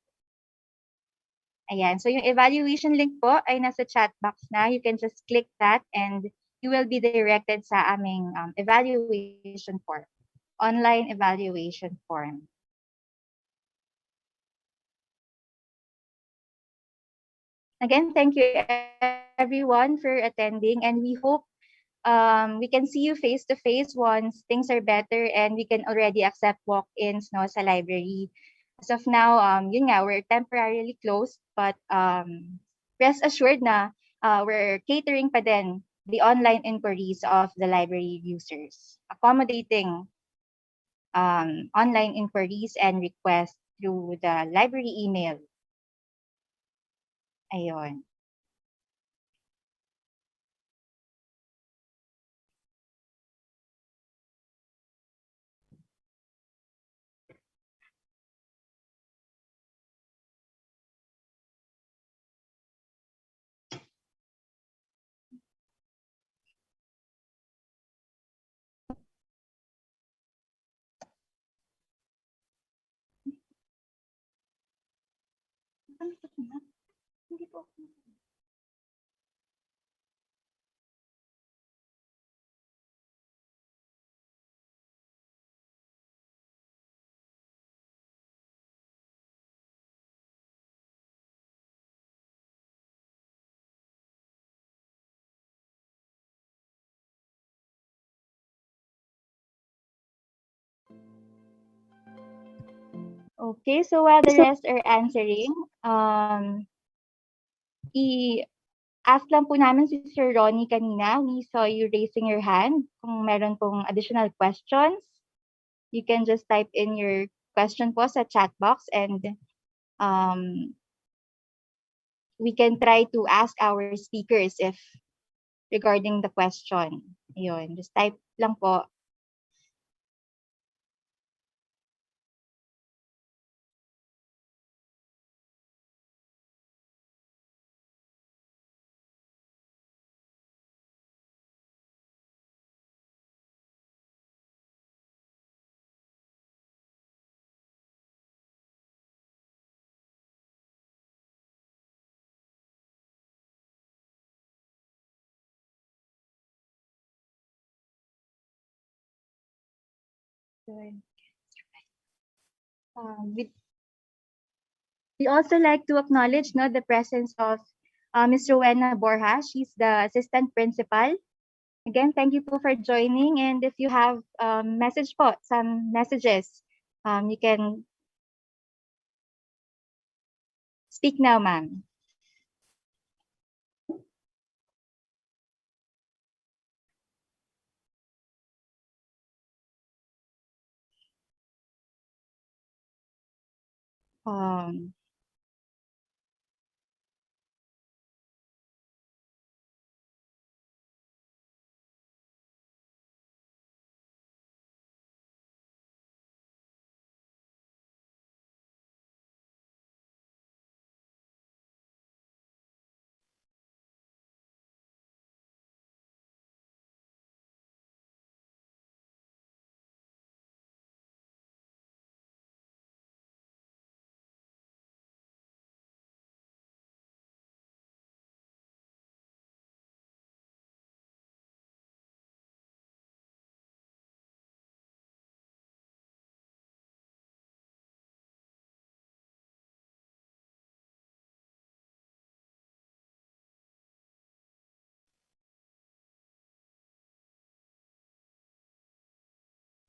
Ayan, so yung evaluation link po ay nasa chat box na. You can just click that and you will be directed sa aming evaluation form, online evaluation form. Again, thank you everyone for attending, and we hope we can see you face to face once things are better and we can already accept walk-ins no sa library. As of now, yun nga, we're temporarily closed, but rest assured na we're catering pa din the online inquiries of the library users, accommodating online inquiries and requests through the library email. Ayun. Hindi po. Okay, so while the rest are answering, i-ask lang po namin si Sir Ronnie kanina. We saw you raising your hand. Kung meron pong additional questions, you can just type in your question po sa chat box and um, we can try to ask our speakers if regarding the question. Ayun, just type lang po. We also like to acknowledge the presence of Ms. Rowena Borja. She's the assistant principal. Again, thank you po for joining. And if you have message po, some messages, you can speak now, ma'am.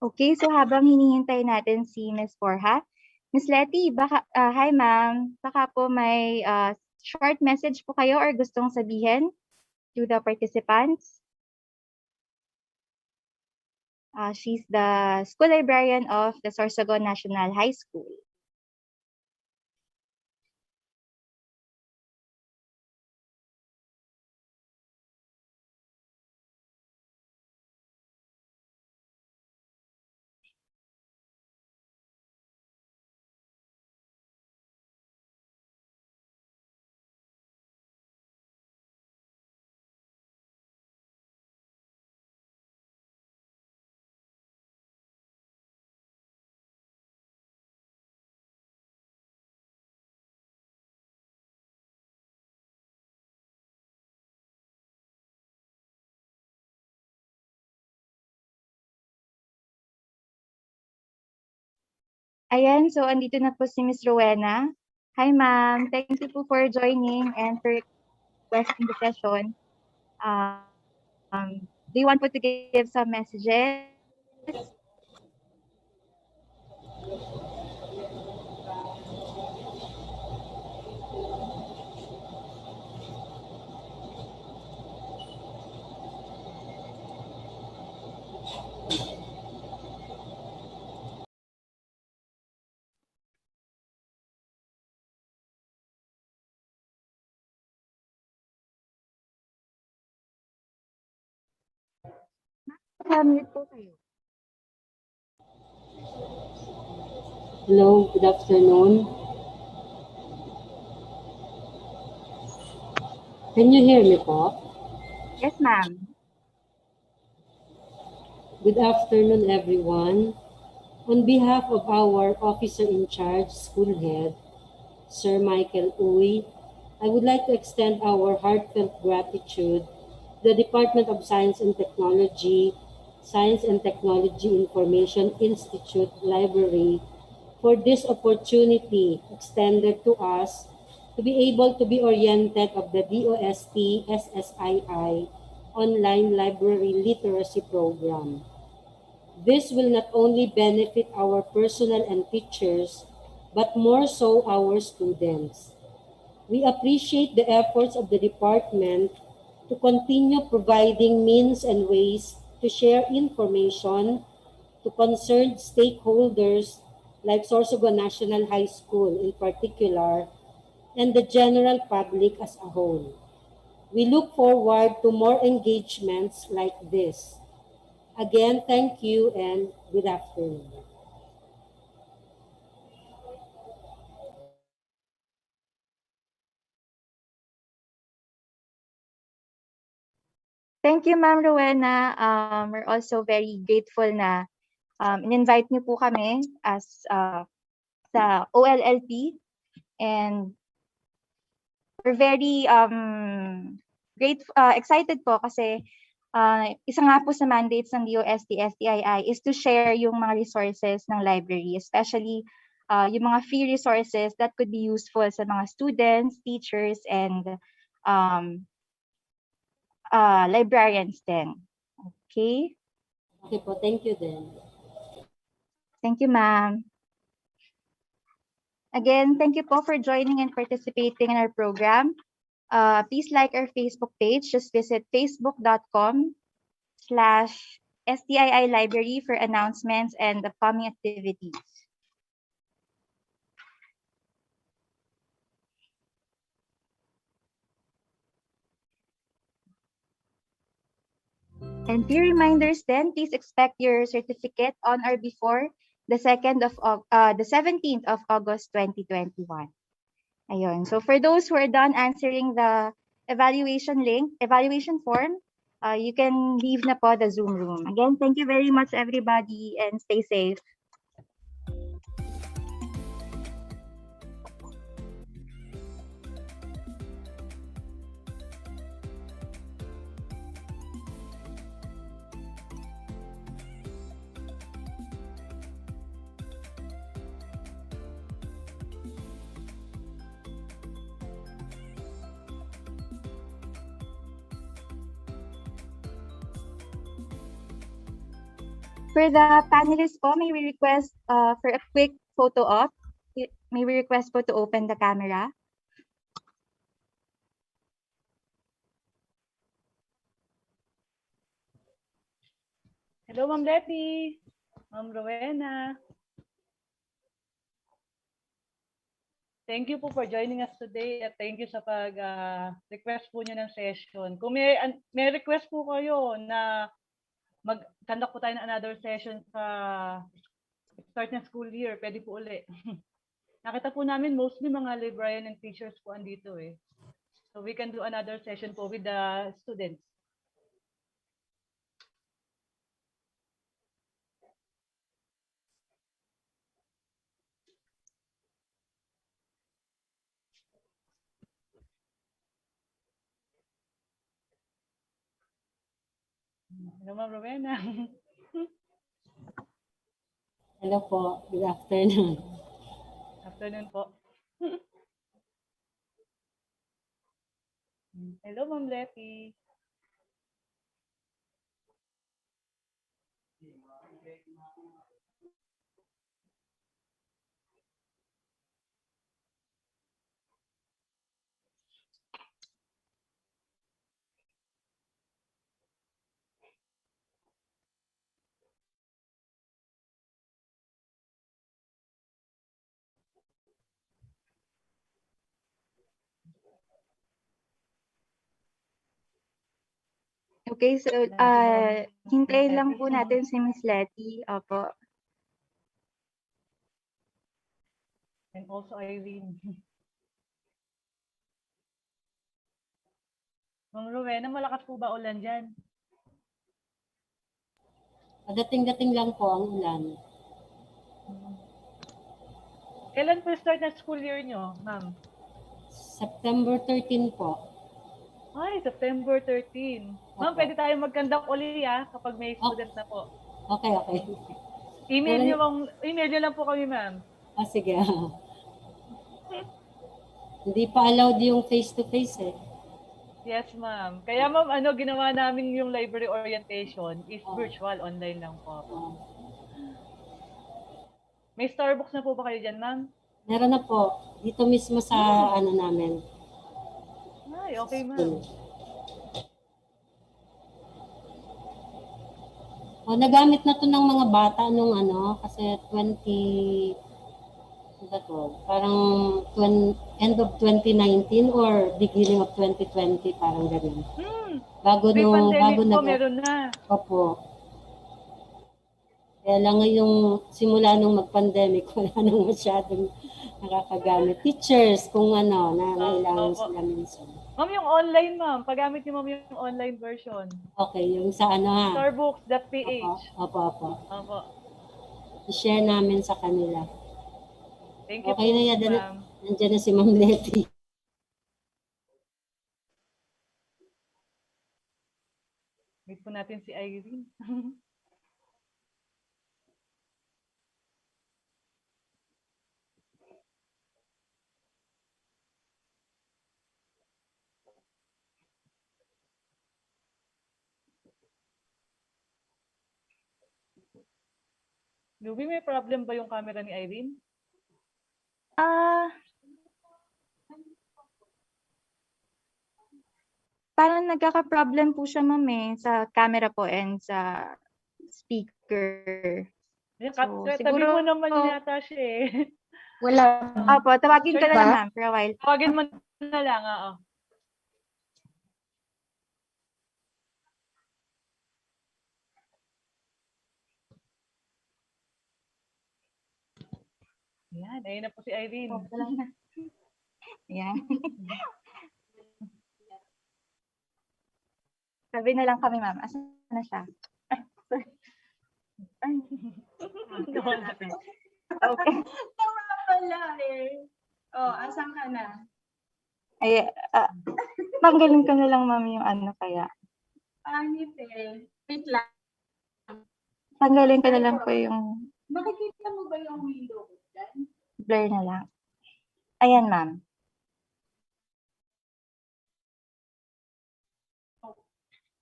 Okay, so habang hinihintay natin si Ms. Borja, Ms. Letty, baka, hi ma'am, baka po may short message po kayo or gustong sabihin to the participants. She's the school librarian of the Sorsogon National High School. Ayan, so andito na po si Ms. Rowena. Hi ma'am, thank you po for joining and for requesting the session. Do you want po to give some messages? Mute po kayo. Hello, good afternoon. Can you hear me po? Yes, ma'am. Good afternoon, everyone. On behalf of our officer in charge, school head, Sir Michael Uy, I would like to extend our heartfelt gratitude to the Department of Science and Technology, Science and Technology Information Institute Library for this opportunity extended to us to be able to be oriented of the DOST-SSII online library literacy program. This will not only benefit our personnel and teachers, but more so our students. We appreciate the efforts of the department to continue providing means and ways to share information to concerned stakeholders like Sorsogon National High School in particular, and the general public as a whole. We look forward to more engagements like this. Again, thank you and good afternoon. Thank you, Ma'am Rowena. We're also very grateful na in-invite niyo po kami as sa OLLP, and we're very excited po kasi isa nga po sa mandates ng DOST-STII is to share yung mga resources ng library, especially yung mga free resources that could be useful sa mga students, teachers, and librarians din. Okay? Okay po, thank you then. Thank you, ma'am. Again, thank you po for joining and participating in our program. Please like our Facebook page. Just visit facebook.com/STII Library for announcements and upcoming activities. And few reminders then, please expect your certificate on or before the 17th of August 2021. Ayun. So for those who are done answering the evaluation form, you can leave na po the Zoom room. Again, thank you very much everybody and stay safe. For the panelists po, may we request for a quick photo op? May we request po to open the camera? Hello, Ma'am Letty. Ma'am Rowena. Thank you po for joining us today at thank you sa pag-request po nyo ng session. Kung may request po kayo na mag-conduct po tayo ng another session sa start ng school year, pwede po uli. Nakita po namin mostly mga librarian and teachers po andito eh. So we can do another session po with the students. Hello, Ma'am Rowena. Hello po, good afternoon. Afternoon po. Hello, Ma'am Letty. Okay, so hintayin lang po natin si Miss Letty. Opo. And also Irene. Ma'am Rowena, malakas po ba ulan dyan? Dating-dating lang po ang ulan. Kailan po start na school year nyo, ma'am? September 13 po. Ay, September 13. Ma'am, pwede tayo mag-conduct uli kapag may student na po. Okay, okay. Email nyo lang po kami, ma'am. Sige. Hindi pa allowed yung face-to-face eh. Yes, ma'am. Kaya ma'am, ginawa namin yung library orientation is virtual, online lang po. May Starbucks na po ba kayo dyan, ma'am? Meron na po. Dito mismo sa namin. Ay, okay, ma'am. Nagamit na to ng mga bata nung kasi parang end of 2019 or beginning of 2020, parang ganun. Bago meron na. Opo. Kaya lang ngayong simula nung mag-pandemic, wala nang masyadong nakakagamit. Teachers, kung nailangan sila minsan. Ma'am, yung online, ma'am. Paggamit niyo, ma'am, yung online version. Okay, yung sa Starbucks.ph. Opo. I-share namin sa kanila. Thank you okay po, na yan. ma'am. Nandiyan na si Ma'am Letty. Meet po natin si Irene. Luby, may problem ba yung camera ni Irene? Parang nagkaka-problem po siya, ma'am, sa camera po and sa speaker. Tabi mo naman yata siya eh. Wala. Opo, tawagin ko na lang, ma'am, for a while. Tawagin mo na lang, oo. Yan, ayun na po si Irene. Yan. Sabi na lang kami, ma'am. Asan na siya? Okay. Tama pala eh. Asan ka na? Ay, tanggalin ko na lang, ma'am, yung kaya. Pangit eh. Wait lang. Tanggalin ko na lang po yung... Makikita mo ba yung window ko dyan? Blur na lang. Ayan, ma'am.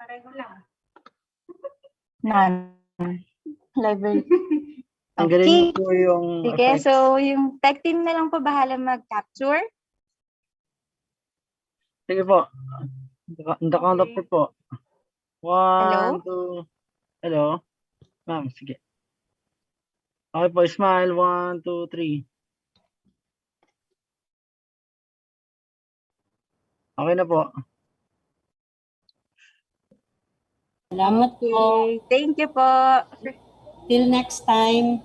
Pareho lang. Library. Tanggalin po yung Sige, effects. so yung tech team na lang po bahala mag-capture. Sige po. On the count of three po. 1, 2. Hello? Ma'am, sige. Okay po, smile. 1, 2, 3. Okay na po. Salamat po. Thank you po. Till next time.